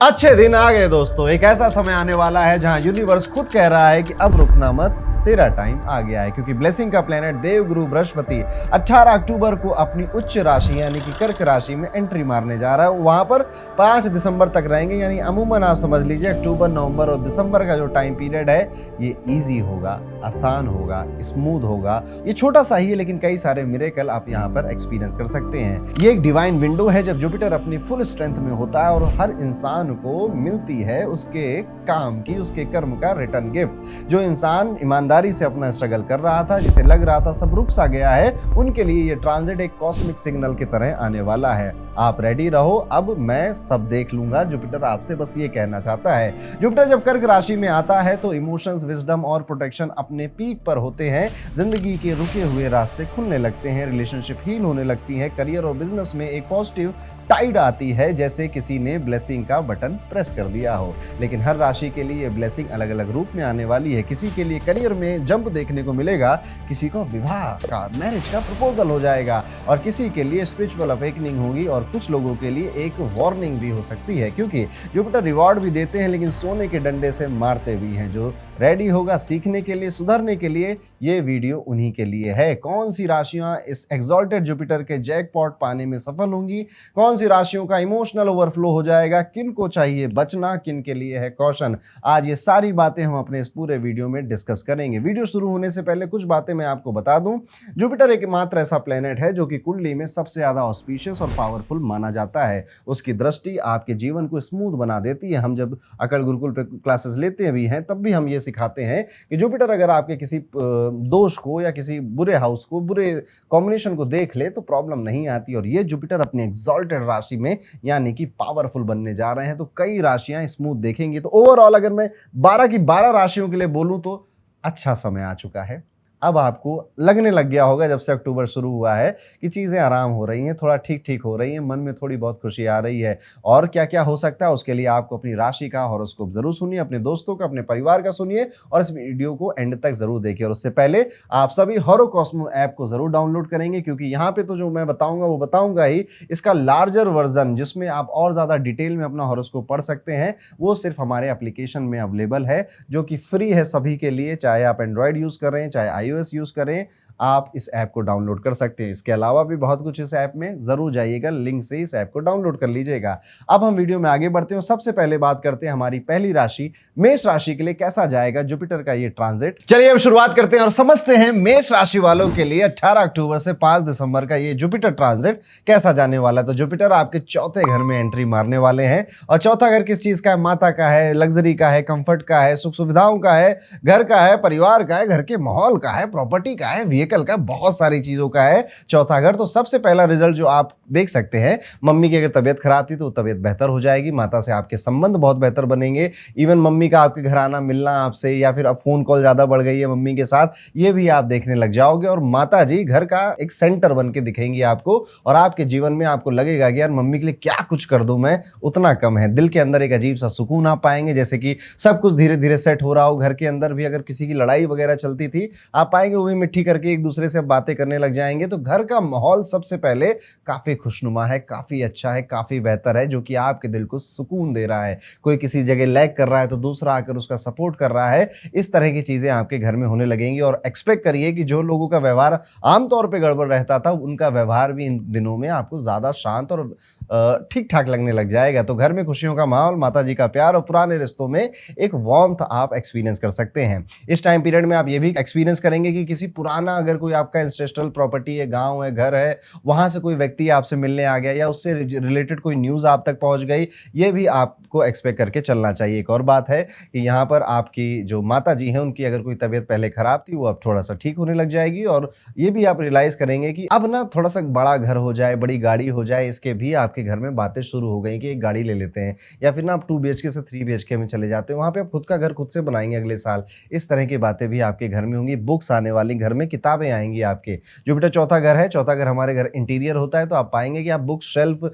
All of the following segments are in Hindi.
अच्छे दिन आ गए दोस्तों। एक ऐसा समय आने वाला है जहां यूनिवर्स खुद कह रहा है कि अब रुकना मत, तेरा टाइम आ गया है। क्योंकि ब्लेसिंग का प्लेनेट देवगुरु बृहस्पति 18 अक्टूबर को अपनी उच्च राशि यानी कि कर्क राशि में एंट्री मारने जा रहा है। वहां पर 5 दिसंबर तक रहेंगे, यानी अमूमन आप समझ लीजिए अक्टूबर, नवंबर और दिसंबर का जो टाइम पीरियड है ये इजी होगा, आसान होगा, स्मूथ होगा। ये छोटा सा ही है लेकिन कई सारे मिरेकल आप यहाँ पर एक्सपीरियंस कर सकते हैं। ये एक डिवाइन विंडो है जब जुपिटर अपनी फुल स्ट्रेंथ में होता है और हर इंसान को मिलती है उसके काम की, उसके कर्म का रिटर्न गिफ्ट। जो इंसान ईमानदारी से अपना स्ट्रगल कर रहा था, जिसे लग रहा था सब रुक सा गया है, उनके लिए ये ट्रांजिट एक कॉस्मिक सिग्नल की तरह आने वाला है। आप रेडी रहो, अब मैं सब देख लूंगा। जुपिटर आपसे बस ये कहना चाहता है। जुपिटर जब कर्क राशि में आता है तो इमोशंस, विजडम और प्रोटेक्शन अपने पीक पर होते हैं। जिंदगी के रुके हुए रास्ते खुलने लगते हैं, रिलेशनशिप हील होने लगती है, करियर और बिजनेस में एक पॉजिटिव टाइड आती है, जैसे किसी ने ब्लेसिंग का बटन प्रेस कर दिया हो। लेकिन हर राशि के लिए ब्लेसिंग अलग अलग रूप में आने वाली है। किसी के लिए करियर में जंप देखने को मिलेगा, किसी को विवाह का, मैरिज का प्रपोजल हो जाएगा और किसी के लिए स्पिरिचुअल अवेकनिंग होगी और कुछ लोगों के लिए एक वार्निंग भी हो सकती है। क्योंकि जुपिटर रिवॉर्ड भी देते हैं लेकिन सोने के डंडे से मारते भी हैं। जो रेडी होगा सीखने के लिए, सुधरने के लिए, ये वीडियो उन्हीं के लिए है। कौन सी राशियां इस एक्सॉल्टेड जुपिटर के जैकपॉट पाने में सफल होंगी, कौन सी राशियों का इमोशनल ओवरफ्लो हो जाएगा, किन को चाहिए बचना, किन के लिए है कॉशन, आज ये सारी बातें हम अपने इस पूरे वीडियो में डिस्कस करेंगे। वीडियो शुरू होने से पहले कुछ बातें मैं आपको बता दूं। जुपिटर एकमात्र ऐसा प्लेनेट है जो कि कुंडली में सबसे ज्यादा ऑस्पिशियस और पावरफुल माना जाता है। उसकी दृष्टि आपके जीवन को स्मूथ बना देती है। हम जब अकल गुरुकुल पे क्लासेस लेते भी हैं तब भी हम ये सिखाते हैं कि जुपिटर अगर आपके किसी दोष को या किसी बुरे हाउस को, बुरे कॉम्बिनेशन को देख ले तो प्रॉब्लम नहीं आती। और ये जुपिटर अपने एक्सॉल्टेड राशि में यानी कि पावरफुल बनने जा रहे हैं तो कई राशियां स्मूथ देखेंगी। तो ओवरऑल अगर मैं 12 की 12 राशियों के लिए बोलूं तो अच्छा समय आ चुका है। अब आपको लगने लग गया होगा जब से अक्टूबर शुरू हुआ है कि चीज़ें आराम हो रही हैं, थोड़ा ठीक ठीक हो रही हैं, मन में थोड़ी बहुत खुशी आ रही है। और क्या क्या हो सकता है उसके लिए आपको अपनी राशि का हॉरोस्कोप जरूर सुनिए, अपने दोस्तों का, अपने परिवार का सुनिए और इस वीडियो को एंड तक जरूर देखिए। और उससे पहले आप सभी हॉरोकॉस्मो ऐप को जरूर डाउनलोड करेंगे क्योंकि यहाँ पे तो जो मैं बताऊंगा वो बताऊंगा ही, इसका लार्जर वर्जन जिसमें आप और ज्यादा डिटेल में अपना हॉरोस्कोप पढ़ सकते हैं वो सिर्फ हमारे एप्लीकेशन में अवेलेबल है, जो कि फ्री है सभी के लिए। चाहे आप एंड्रॉइड यूज कर रहे हैं, चाहे iOS यूज करें, आप इस ऐप को डाउनलोड कर सकते हैं। इसके अलावा भी बहुत कुछ इस ऐप में, जरूर जाइएगा, लिंक से इस ऐप को डाउनलोड कर लीजिएगा। अब हम वीडियो में आगे बढ़ते हैं। सबसे पहले बात करते हैं हमारी पहली राशि मेष राशि के लिए कैसा जाएगा जुपिटर का ये ट्रांजिट। चलिए अब शुरुआत करते हैं और समझते हैं मेष राशि वालों के लिए 18 अक्टूबर से 5 दिसंबर का ये जुपिटर ट्रांजिट कैसा जाने वाला है। तो जुपिटर आपके चौथे घर में एंट्री मारने वाले हैं और चौथा घर किस चीज का है? माता का है, लग्जरी का है, कंफर्ट का है, सुख सुविधाओं का है, घर का है, परिवार का है, घर के माहौल का है, प्रॉपर्टी का है, व्हीकल का, बहुत सारी चीजों का है चौथा घर। तो सबसे पहला रिजल्ट जो आप देख सकते हैं, मम्मी की अगर तबीयत खराब थी तो तबीयत बेहतर हो जाएगी, माता से आपके संबंध बहुत बेहतर बनेंगे। इवन मम्मी का आपके घर आना, मिलना आपसे, या फिर अब फोन कॉल ज्यादा बढ़ गई है मम्मी के साथ, ये भी आप देखने लग जाओगे। और माता जी घर का एक सेंटर बन के दिखेंगी आपको और आपके जीवन में आपको लगेगा कि यार मम्मी के लिए क्या कुछ कर दूं मैं, उतना कम है। दिल के अंदर एक अजीब सा सुकून आप पाएंगे, जैसे कि सब कुछ धीरे धीरे सेट हो रहा हो। घर के अंदर भी अगर किसी की लड़ाई वगैरह चलती थी, आप पाएंगे वो भी मिट्टी करके एक दूसरे से बातें करने लग जाएंगे। तो घर का माहौल सबसे पहले काफी खुशनुमा है, काफी अच्छा है, काफी बेहतर है, जो कि आपके दिल को सुकून दे रहा है। कोई किसी जगह लैग कर रहा है तो दूसरा आकर उसका सपोर्ट कर रहा है। इस तरह की चीजें आपके घर में होने लगेंगी और एक्सपेक्ट करिए कि जो लोगों का व्यवहार आमतौर पे गड़बड़ रहता था उनका व्यवहार भी इन दिनों में आपको ज्यादा शांत और ठीक ठाक लगने लग जाएगा। तो घर में खुशियों का माहौल, माता जी का प्यार और पुराने रिश्तों में एक वार्मथ आप एक्सपीरियंस कर सकते हैं। इस टाइम पीरियड में आप ये भी एक्सपीरियंस करेंगे कि किसी पुराना, अगर कोई आपका इंसेस्ट्रल प्रॉपर्टी है, गांव है, घर है, वहां से कोई व्यक्ति आपसे मिलने आ गया या उससे रिलेटेड कोई न्यूज आप तक पहुंच गई, ये भी आपको एक्सपेक्ट करके चलना चाहिए। एक और बात है कि यहाँ पर आपकी जो माता जी हैं उनकी अगर कोई तबीयत पहले खराब थी वो अब थोड़ा सा ठीक होने लग जाएगी। और ये भी आप रियलाइज करेंगे कि अब ना थोड़ा सा बड़ा घर हो जाए, बड़ी गाड़ी हो जाए, इसके भी आपके घर में बातें शुरू हो गई कि एक गाड़ी ले लेते हैं, या फिर ना आप 2 BHK से 3 BHK में चले जाते हैं, वहां पे आप खुद का घर खुद से बनाएंगे अगले साल। इस तरह की बातें भी आपके घर में होंगी। बुक्स आने वाली, घर में किताबें आएंगी आपके। जुपिटर चौथा घर है, चौथा घर हमारे घर इंटीरियर होता है, तो आप पाएंगे कि आप बुक शेल्फ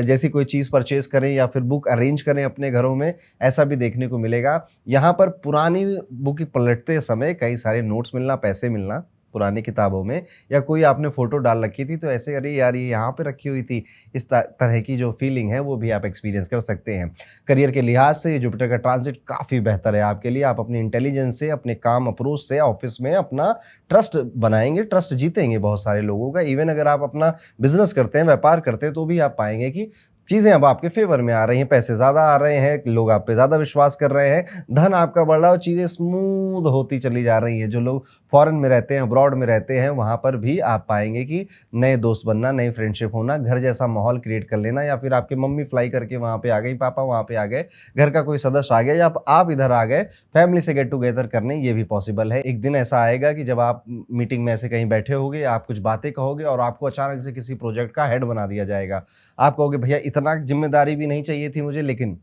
जैसी कोई चीज परचेज करें या फिर बुक अरेंज करें अपने घरों में, ऐसा भी देखने को मिलेगा। यहाँ पर पुरानी बुक पलटते समय कई सारे नोट्स मिलना, पैसे मिलना, पुरानी किताबों में, या कोई आपने फ़ोटो डाल रखी थी तो ऐसे अरे यार ये यहाँ पे रखी हुई थी, इस तरह की जो फीलिंग है वो भी आप एक्सपीरियंस कर सकते हैं। करियर के लिहाज से ये जुपिटर का ट्रांज़िट काफ़ी बेहतर है आपके लिए। आप अपनी इंटेलिजेंस से, अपने काम अप्रोच से ऑफ़िस में अपना ट्रस्ट बनाएँगे, ट्रस्ट जीतेंगे बहुत सारे लोगों का। इवन अगर आप अपना बिज़नेस करते हैं, व्यापार करते हैं, तो भी आप पाएँगे कि चीज़ें अब आपके फ़ेवर में आ रही हैं, पैसे ज़्यादा आ रहे हैं, लोग आप पे ज़्यादा विश्वास कर रहे हैं, धन आपका बढ़ रहा है और चीज़ें स्मूथ होती चली जा रही हैं। जो लोग फ़ॉरेन में रहते हैं, अब्रॉड में रहते हैं, वहाँ पर भी आप पाएँगे कि नए दोस्त बनना, नई फ्रेंडशिप होना, घर जैसा माहौल क्रिएट कर लेना, या फिर आपकी मम्मी फ्लाई करके वहाँ पे आ गई, पापा वहाँ पे आ गए, घर का कोई सदस्य आ गया, या आप इधर आ गए, फैमिली से गेट टुगेदर करने, ये भी पॉसिबल है। एक दिन ऐसा आएगा कि जब आप मीटिंग में ऐसे कहीं बैठे होगे, आप कुछ बातें कहोगे और आपको अचानक से किसी प्रोजेक्ट का हेड बना दिया जाएगा। आप कहोगे भैया इतना ज़िम्मेदारी भी नहीं चाहिए थी मुझे, लेकिन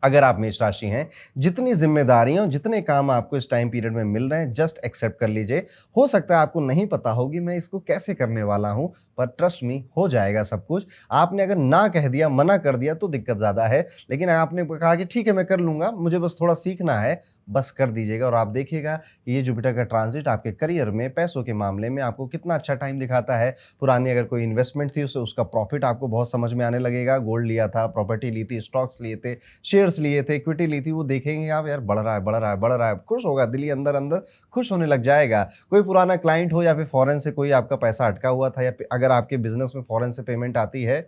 अगर आप मेष राशि हैं, जितनी ज़िम्मेदारियाँ और जितने काम आपको इस टाइम पीरियड में मिल रहे हैं, जस्ट एक्सेप्ट कर लीजिए। हो सकता है आपको नहीं पता हो कि मैं इसको कैसे करने वाला हूँ, पर ट्रस्ट मी हो जाएगा सब कुछ। आपने अगर ना कह दिया, मना कर दिया तो दिक्कत ज़्यादा है, लेकिन आपने कहा कि ठीक है मैं कर लूँगा, मुझे बस थोड़ा सीखना है, बस कर दीजिएगा और आप देखिएगा कि ये जुपिटर का ट्रांज़िट आपके करियर में, पैसों के मामले में आपको कितना अच्छा टाइम दिखाता है। पुरानी अगर कोई इन्वेस्टमेंट थी, उसका प्रॉफ़िट आपको बहुत समझ में आने लगेगा। गोल्ड लिया था, प्रॉपर्टी ली थी, स्टॉक्स लिए थे, शेयर्स लिए थे, इक्विटी ली थी, वो देखेंगे आप यार बढ़ रहा है, बढ़ रहा है, बढ़ रहा है, खुश होगा, दिल ही अंदर-अंदर खुश होने लग जाएगा। कोई पुराना क्लाइंट हो या फिर फॉरेन से कोई आपका पैसा अटका हुआ था, या अगर आपके बिज़नेस में फॉरेन से पेमेंट आती है,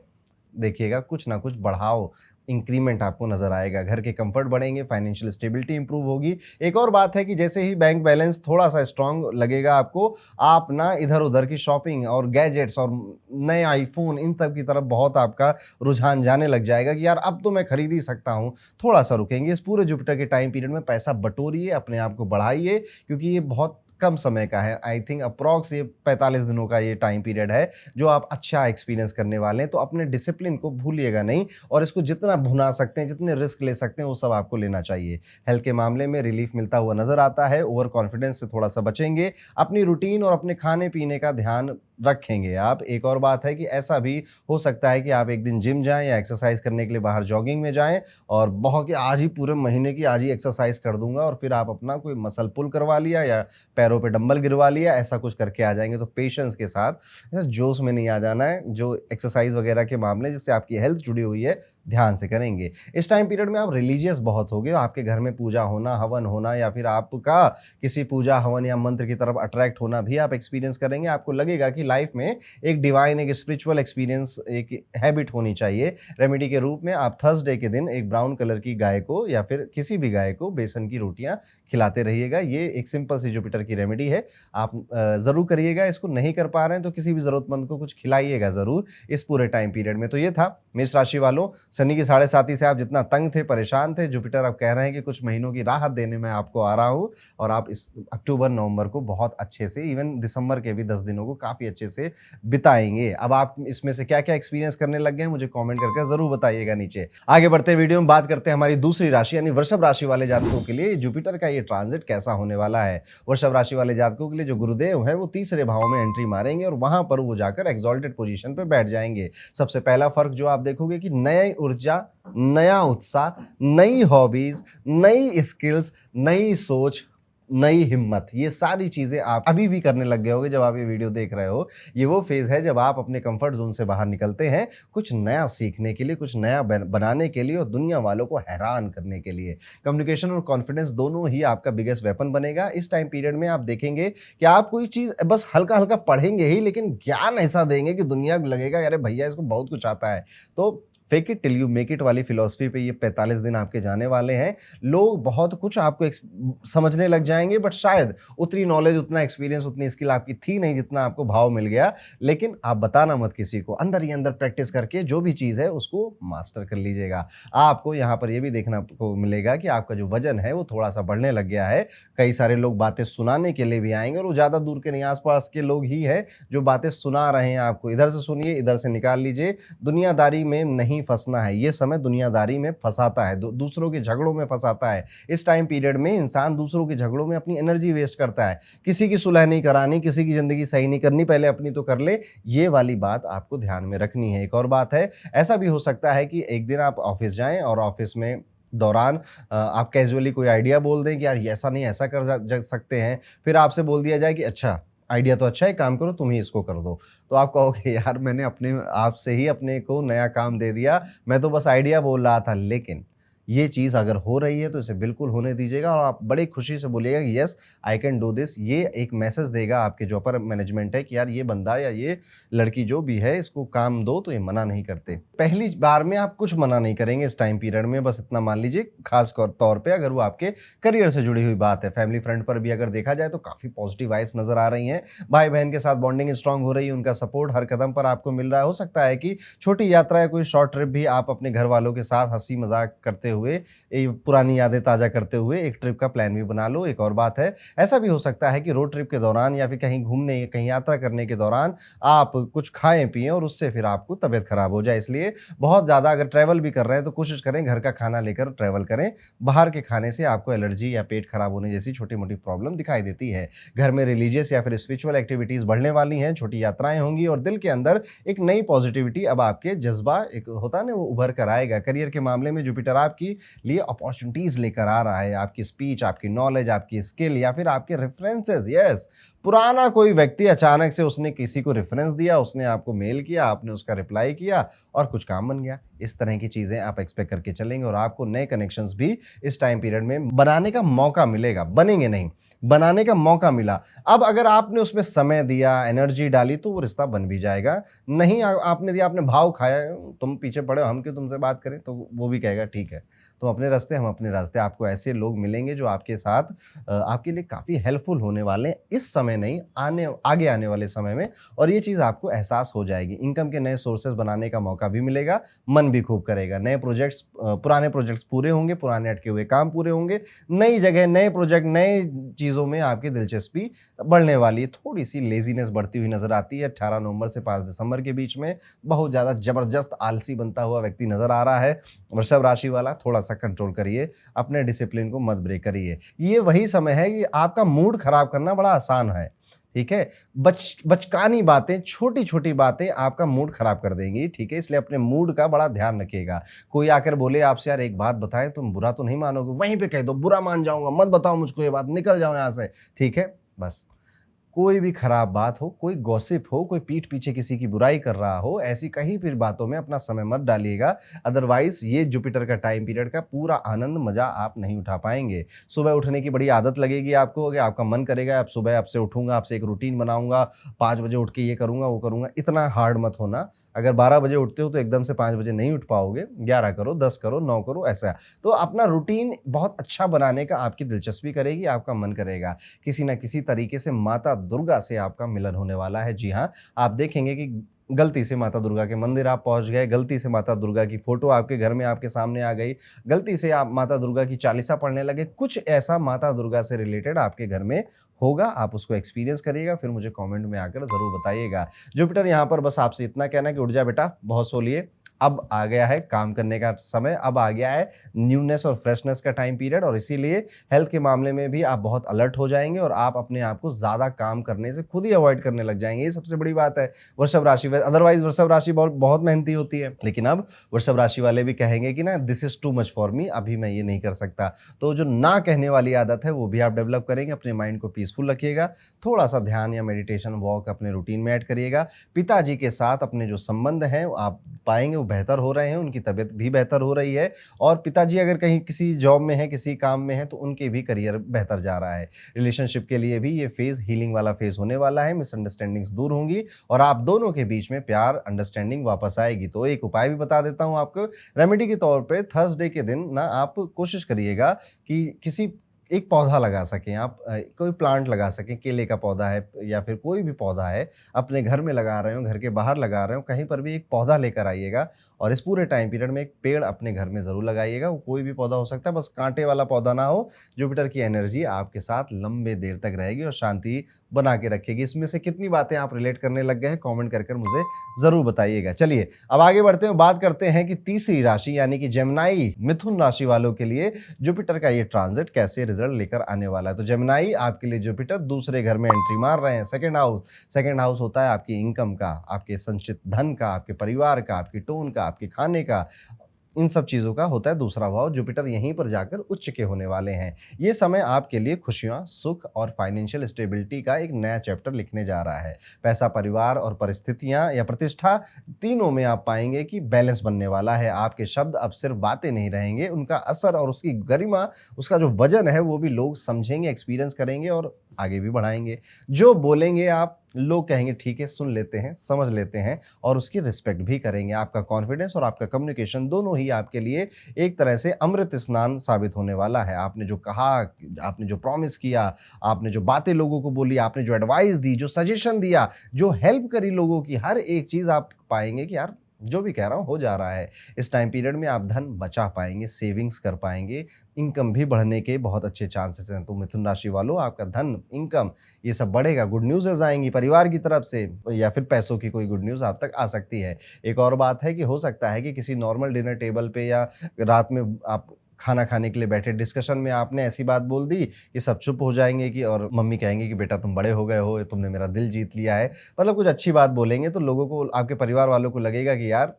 देखिएगा कुछ ना कुछ बढ़ाव, इंक्रीमेंट आपको नज़र आएगा। घर के कंफर्ट बढ़ेंगे, फाइनेंशियल स्टेबिलिटी इंप्रूव होगी। एक और बात है कि जैसे ही बैंक बैलेंस थोड़ा-सा स्ट्रॉन्ग लगेगा आपको, आप ना इधर-उधर की शॉपिंग और गैजेट्स और नए आईफ़ोन इन सब की तरफ बहुत आपका रुझान जाने लग जाएगा कि यार अब तो मैं खरीद ही सकता हूँ। थोड़ा-सा रुकेंगे, इस पूरे जुपिटर के टाइम पीरियड में पैसा बटोरिए, अपने आप को बढ़ाइए, क्योंकि ये बहुत कम समय का है। आई थिंक अप्रॉक्स ये 45 दिनों का ये टाइम पीरियड है, जो आप अच्छा एक्सपीरियंस करने वाले हैं। तो अपने डिसिप्लिन को भूलिएगा नहीं, और इसको जितना भुना सकते हैं, जितने रिस्क ले सकते हैं, वो सब आपको लेना चाहिए। हेल्थ के मामले में रिलीफ मिलता हुआ नज़र आता है, ओवर कॉन्फिडेंस से थोड़ा-सा बचेंगे, अपनी रूटीन और अपने खाने-पीने का ध्यान रखेंगे आप। एक और बात है कि ऐसा भी हो सकता है कि आप एक दिन जिम जाएँ या एक्सरसाइज़ करने के लिए बाहर जॉगिंग में जाएँ, और बहुत कि आज ही पूरे महीने की आज ही एक्सरसाइज़ कर दूँगा, और फिर आप अपना कोई मसल पुल करवा लिया या पैरों पे डंबल गिरवा लिया, ऐसा कुछ करके आ जाएँगे। तो पेशेंस के साथ, ऐसे जोश में नहीं आ जाना है। जो एक्सरसाइज़ वगैरह के मामले जिससे आपकी हेल्थ जुड़ी हुई है, ध्यान से करेंगे। इस टाइम पीरियड में आप रिलीजियस बहुत होगे, आपके घर में पूजा होना, हवन होना, या फिर आपका किसी पूजा, हवन या मंत्र की तरफ अट्रैक्ट होना भी आप एक्सपीरियंस करेंगे। आपको लगेगा कि लाइफ में एक डिवाइन, एक स्पिरिचुअल एक्सपीरियंस, एक हैबिट होनी चाहिए। रेमेडी के रूप में आप थर्सडे के दिन एक ब्राउन कलर की गाय को या फिर किसी भी गाय को बेसन की रोटियाँ खिलाते रहिएगा। ये एक सिंपल सी जुपिटर की रेमेडी है। आप ज़रूर करिएगा। इसको नहीं कर पा रहे हैं तो किसी भी ज़रूरतमंद को कुछ खिलाइएगा ज़रूर इस पूरे टाइम पीरियड में। तो ये था मेष राशि वालों, शनि की साढ़े साती से आप जितना तंग थे, परेशान थे, जुपिटर अब कह रहे हैं कि कुछ महीनों की राहत देने में आपको आ रहा हूँ, और आप इस अक्टूबर, नवंबर को बहुत अच्छे से, इवन दिसंबर के भी 10 दिनों को काफ़ी अच्छे से बिताएँगे। अब आप इसमें से क्या-क्या एक्सपीरियंस करने लग गए हैं, मुझे कमेंट करके ज़रूर बताइएगा नीचे। आगे बढ़ते हैं वीडियो में, बात करते हैं हमारी दूसरी राशि यानी वृषभ राशि वाले जातकों के लिए जुपिटर का ये ट्रांजिट कैसा होने वाला है। वृषभ राशि वाले जातकों के लिए जो गुरुदेव हैं वो तीसरे भाव में एंट्री मारेंगे और वहां पर वो जाकर एक्सॉल्टेड पोजीशन पे बैठ जाएंगे। सबसे पहला फर्क जो आप देखोगे कि नई ऊर्जा, नया उत्साह, नई हॉबीज, नई स्किल्स, नई सोच, नई हिम्मत, ये सारी चीजें आप अभी भी करने लग गए होगे जब आप ये वीडियो देख रहे हो। ये वो फेज है जब आप अपने कंफर्ट जोन से बाहर निकलते हैं, कुछ नया सीखने के लिए, कुछ नया बनाने के लिए और दुनिया वालों को हैरान करने के लिए। कम्युनिकेशन और कॉन्फिडेंस दोनों ही आपका बिगेस्ट वेपन बनेगा। इस टाइम पीरियड में आप देखेंगे कि आप कोई चीज बस हल्का हल्का पढ़ेंगे ही, लेकिन ज्ञान ऐसा देंगे कि दुनिया को लगेगा अरे भैया इसको बहुत कुछ आता है। तो fake it till you make it वाली फिलॉसफी पे ये 45 दिन आपके जाने वाले हैं। लोग बहुत कुछ आपको समझने लग जाएंगे, बट शायद उतनी नॉलेज, उतना एक्सपीरियंस, उतनी स्किल आपकी थी नहीं जितना आपको भाव मिल गया। लेकिन आप बताना मत किसी को, अंदर ही अंदर प्रैक्टिस करके जो भी चीज़ है उसको मास्टर कर लीजिएगा। आपको यहाँ पर ये भी देखना को मिलेगा कि आपका जो वजन है वो थोड़ा सा बढ़ने लग गया है। कई सारे लोग बातें सुनाने के लिए भी आएंगे, और वो ज़्यादा दूर के नहीं, आसपास के लोग ही है जो बातें सुना रहे हैं आपको। इधर से सुनिए, इधर से निकाल लीजिए। दुनियादारी में नहीं फंसना है। ये समय दुनियादारी में फंसाता है, दूसरों के झगड़ों में फंसाता है। इस टाइम पीरियड में इंसान दूसरों के झगड़ों में अपनी एनर्जी वेस्ट करता है। किसी की सुलह नहीं करानी, किसी की जिंदगी सही नहीं करनी, पहले अपनी तो कर ले। ये वाली बात आपको ध्यान में रखनी है। एक और बात है, ऐसा भी हो सकता है कि एक दिन आप ऑफिस जाएं और ऑफिस में दौरान आप कैजुअली कोई आइडिया बोल दें कि यार ऐसा नहीं, ऐसा कर सकते हैं। फिर आपसे बोल दिया जाए कि अच्छा आइडिया तो अच्छा है, काम करो, तुम ही इसको कर दो। तो आप कहोगे यार मैंने अपने आप से ही अपने को नया काम दे दिया, मैं तो बस आइडिया बोल रहा था। लेकिन ये चीज़ अगर हो रही है तो इसे बिल्कुल होने दीजिएगा और आप बड़ी खुशी से बोलिएगा कि yes I can do this. ये एक मैसेज देगा आपके जो अपर मैनेजमेंट है कि यार ये बंदा या ये लड़की जो भी है इसको काम दो, तो ये मना नहीं करते। पहली बार में आप कुछ मना नहीं करेंगे इस टाइम पीरियड में, बस इतना मान लीजिए, खास तौर पे अगर वो आपके करियर से जुड़ी हुई बात है। फैमिली फ्रंट पर भी अगर देखा जाए तो काफ़ी पॉजिटिव वाइब्स नज़र आ रही हैं। भाई-बहन के साथ बॉन्डिंग स्ट्रांग हो रही है, उनका सपोर्ट हर कदम पर आपको मिल रहा है। हो सकता है कि छोटी यात्रा या कोई शॉर्ट ट्रिप भी आप अपने घर वालों के साथ हँसी-मज़ाक करते हुए, पुरानी यादें ताज़ा करते हुए एक ट्रिप का प्लान भी बना लो। एक और बात है, ऐसा भी हो सकता है कि रोड ट्रिप के दौरान या फिर कहीं घूमने, कहीं यात्रा करने के दौरान आप कुछ खाएँ-पिएँ और उससे फिर आपको तबीयत खराब हो जाए। इसलिए बहुत ज़्यादा अगर ट्रैवल भी कर रहे हैं तो कोशिश करें घर का खाना लेकर ट्रैवल करें। बाहर के खाने से आपको एलर्जी या पेट खराब होने जैसी छोटी-मोटी प्रॉब्लम दिखाई देती है। घर में रिलीजियस या फिर स्पिरिचुअल एक्टिविटीज़ बढ़ने वाली हैं, छोटी यात्राएँ होंगी और दिल के अंदर एक नई पॉजिटिविटी अब आपके जज़्बा एक होता है ना वो उभर कर आएगा। करियर के मामले में जुपिटर आपकी लिए अपॉर्च्युनिटीज़ लेकर आ रहा है। आपकी स्पीच, आपकी नॉलेज, आपकी स्किल या फिर आपके रेफरेंसेस, यस, पुराना कोई व्यक्ति अचानक से उसने किसी को रेफरेंस दिया, उसने आपको मेल किया, आपने उसका रिप्लाई किया और कुछ काम बन गया। इस तरह की चीज़ें आप एक्सपेक्ट करके चलेंगे और आपको नए कनेक्शंस भी इस टाइम पीरियड में बनाने का मौका मिलेगा। बनेंगे नहीं, बनाने का मौका मिला। अब अगर आपने उसमें समय दिया, एनर्जी डाली तो वो रिश्ता बन भी जाएगा। नहीं आपने दिया, आपने भाव खाया, तुम पीछे पड़े हो, हम क्यों तुमसे बात करें? तो वो भी कहेगा ठीक है, तुम अपने रास्ते, हम अपने रास्ते। आपको ऐसे लोग मिलेंगे जो आपके साथ आपके लिए काफ़ी हेल्पफुल होने वाले हैं, इस समय नहीं, आगे आने वाले समय में, और ये चीज़ आपको एहसास हो जाएगी। इनकम के नए सोर्सेज़ बनाने का मौका भी मिलेगा, मन भी खूब करेगा। नए प्रोजेक्ट्स पुराने प्रोजेक्ट्स पूरे होंगे, पुराने अटके हुए काम पूरे होंगे, नई जगह, नए प्रोजेक्ट, नए चीज़ों में आपकी दिलचस्पी बढ़ने वाली है। थोड़ी-सी लेज़ीनेस बढ़ती हुई नज़र आती है 18 नवंबर से 5 दिसंबर के बीच में। बहुत ज़्यादा ज़बरदस्त आलसी बनता हुआ व्यक्ति नज़र आ रहा है। वृषभ राशि वाला थोड़ा-सा कंट्रोल करिए, अपने डिसिप्लिन को मत ब्रेक करिए। ये वही समय है कि आपका मूड खराब करना बड़ा आसान है, ठीक है? बचकानी बातें, छोटी-छोटी बातें आपका मूड खराब कर देंगी, ठीक है? इसलिए अपने मूड का बड़ा ध्यान रखिएगा। कोई आकर बोले आपसे यार एक बात बताएँ, तुम बुरा तो नहीं मानोगे? वहीं पे कह दो, बुरा मान जाऊँगा, मत बताओ मुझको ये बात, निकल जाओ यहाँ से, ठीक है? बस। कोई भी खराब बात हो, कोई गॉसिप हो, कोई पीठ पीछे किसी की बुराई कर रहा हो, ऐसी कहीं भी बातों में अपना समय मत डालिएगा। अदरवाइज़ ये जुपिटर का टाइम पीरियड का पूरा आनंद, मज़ा आप नहीं उठा पाएँगे। सुबह उठने की बड़ी आदत लगेगी आपको कि आपका मन करेगा अब सुबह अब से उठूँगा, अब से एक रूटीन बनाऊँगा, 5 बजे उठ के ये करूँगा, वो करूँगा। इतना हार्ड मत होना। अगर 12 बजे उठते हो तो एकदम से 5 बजे नहीं उठ पाओगे। 11 करो, 10 करो, 9 करो, ऐसा। तो अपना रूटीन बहुत अच्छा बनाने का आपकी दिलचस्पी करेगी, आपका मन करेगा। किसी न किसी तरीके से माता दुर्गा से आपका मिलन होने वाला है। जी हाँ, आप देखेंगे कि गलती से माता दुर्गा के मंदिर आप पहुँच गए, गलती से माता दुर्गा की फ़ोटो आपके घर में आपके सामने आ गई, गलती से आप माता दुर्गा की चालीसा पढ़ने लगे, कुछ ऐसा माता दुर्गा से रिलेटेड आपके घर में होगा, आप उसको एक्सपीरियंस करिएगा, फिर मुझे कमेंट में आकर ज़रूर बताइएगा। जुपिटर यहाँ पर बस आपसे इतना कहना है कि उठ जा बेटा, बहुत सो लिए, अब आ गया है काम करने का समय, अब आ गया है न्यूनेस और फ्रेशनेस का टाइम पीरियड, और इसीलिए हेल्थ के मामले में भी आप बहुत अलर्ट हो जाएँगे और आप अपने आप को ज़्यादा काम करने से खुद ही अवॉइड करने लग जाएँगे। ये सबसे बड़ी बात है वृषभ राशि में। अदरवाइज़ वृषभ राशि बहुत बहुत मेहनती होती है, लेकिन अब वृषभ राशि वाले भी कहेंगे कि ना this is too much for me, अभी मैं ये नहीं कर सकता। तो जो ना कहने वाली आदत है वो भी आप डेवलप करेंगे, अपने माइंड को पीसफुल रखिएगा, थोड़ा-सा ध्यान या मेडिटेशन, वॉक अपने रूटीन में ऐड करिएगा। पिताजी के साथ अपने जो संबंध हैं आप पाएँगे वो बेहतर हो रहे हैं, उनकी तबीयत भी बेहतर हो रही है, और पिताजी अगर कहीं किसी जॉब में हैं, किसी काम में हैं, तो उनके भी करियर बेहतर जा रहा है। रिलेशनशिप के लिए भी ये फ़ेज़ हीलिंग वाला फ़ेज़ होने वाला है, मिसअंडरस्टैंडिंग्स दूर होंगी और आप दोनों के बीच में प्यार, अंडरस्टैंडिंग वापस आएगी। तो एक उपाय भी बता देता हूँ आपको, रेमेडी के तौर पे थर्सडे के दिन ना आप कोशिश करिएगा कि किसी एक पौधा लगा सकें आप, कोई प्लांट लगा सकें, केले का पौधा है या फिर कोई भी पौधा है, अपने घर में लगा रहे हो, घर के बाहर लगा रहे हो, कहीं पर भी एक पौधा लेकर आइएगा और इस पूरे टाइम पीरियड में एक पेड़ अपने घर में ज़रूर लगाइएगा। वो कोई भी पौधा हो सकता है, बस काँटे वाला पौधा ना हो। जुपिटर की एनर्जी आपके साथ लंबे देर तक रहेगी और शांति बना के रखेगी। इसमें से कितनी बातें आप रिलेट करने लग गए हैं, कमेंट कर कर मुझे ज़रूर बताइएगा। चलिए, अब आगे बढ़ते हैं, बात करते हैं कि तीसरी राशि यानी कि जेमिनी, मिथुन राशि वालों के लिए जुपिटर का ये ट्रांजिट कैसे रिजल्ट लेकर आने वाला है। तो जेमिनी, आपके लिए जुपिटर दूसरे घर में एंट्री मार रहे हैं। सेकंड हाउस होता है आपकी इनकम का, आपके संचित धन का, आपके परिवार का, आपकी टोन का, आपके खाने का, इन सब चीज़ों का होता है दूसरा भाव। जुपिटर यहीं पर जाकर उच्च के होने वाले हैं। ये समय आपके लिए खुशियाँ, सुख और फाइनेंशियल स्टेबिलिटी का एक नया चैप्टर लिखने जा रहा है। पैसा, परिवार और परिस्थितियाँ या प्रतिष्ठा, तीनों में आप पाएँगे कि बैलेंस बनने वाला है। आपके शब्द अब सिर्फ बातें नहीं रहेंगे, उनका असर और उसकी गरिमा, उसका जो वज़न है वो भी लोग समझेंगे, एक्सपीरियंस करेंगे और आगे भी बढ़ाएँगे। जो बोलेंगे आप, लोग कहेंगे ठीक है, सुन लेते हैं, समझ लेते हैं और उसकी रिस्पेक्ट भी करेंगे। आपका कॉन्फिडेंस और आपका कम्युनिकेशन दोनों ही आपके लिए एक तरह से अमृत स्नान साबित होने वाला है। आपने जो कहा, आपने जो प्रॉमिस किया, आपने जो बातें लोगों को बोली, आपने जो एडवाइस दी, जो सजेशन दिया, जो हेल्प करी लोगों की, हर एक चीज़ आप पाएँगे कि यार जो भी कह रहा हूँ हो जा रहा है। इस टाइम पीरियड में आप धन बचा पाएँगे, सेविंग्स कर पाएँगे, इनकम भी बढ़ने के बहुत अच्छे चांसेस हैं। तो मिथुन राशि वालों, आपका धन, इनकम ये सब बढ़ेगा। गुड न्यूज़ेज़ आएँगी परिवार की तरफ से या फिर पैसों की कोई गुड न्यूज़ आप तक आ सकती है। एक और बात है कि हो सकता है कि किसी नॉर्मल डिनर टेबल पे या रात में आप खाना खाने के लिए बैठे डिस्कशन में आपने ऐसी बात बोल दी कि सब चुप हो जाएँगे कि और मम्मी कहेंगी कि बेटा तुम बड़े हो गए हो, तुमने मेरा दिल जीत लिया है। मतलब कुछ अच्छी बात बोलेंगे तो लोगों को, आपके परिवार वालों को लगेगा कि यार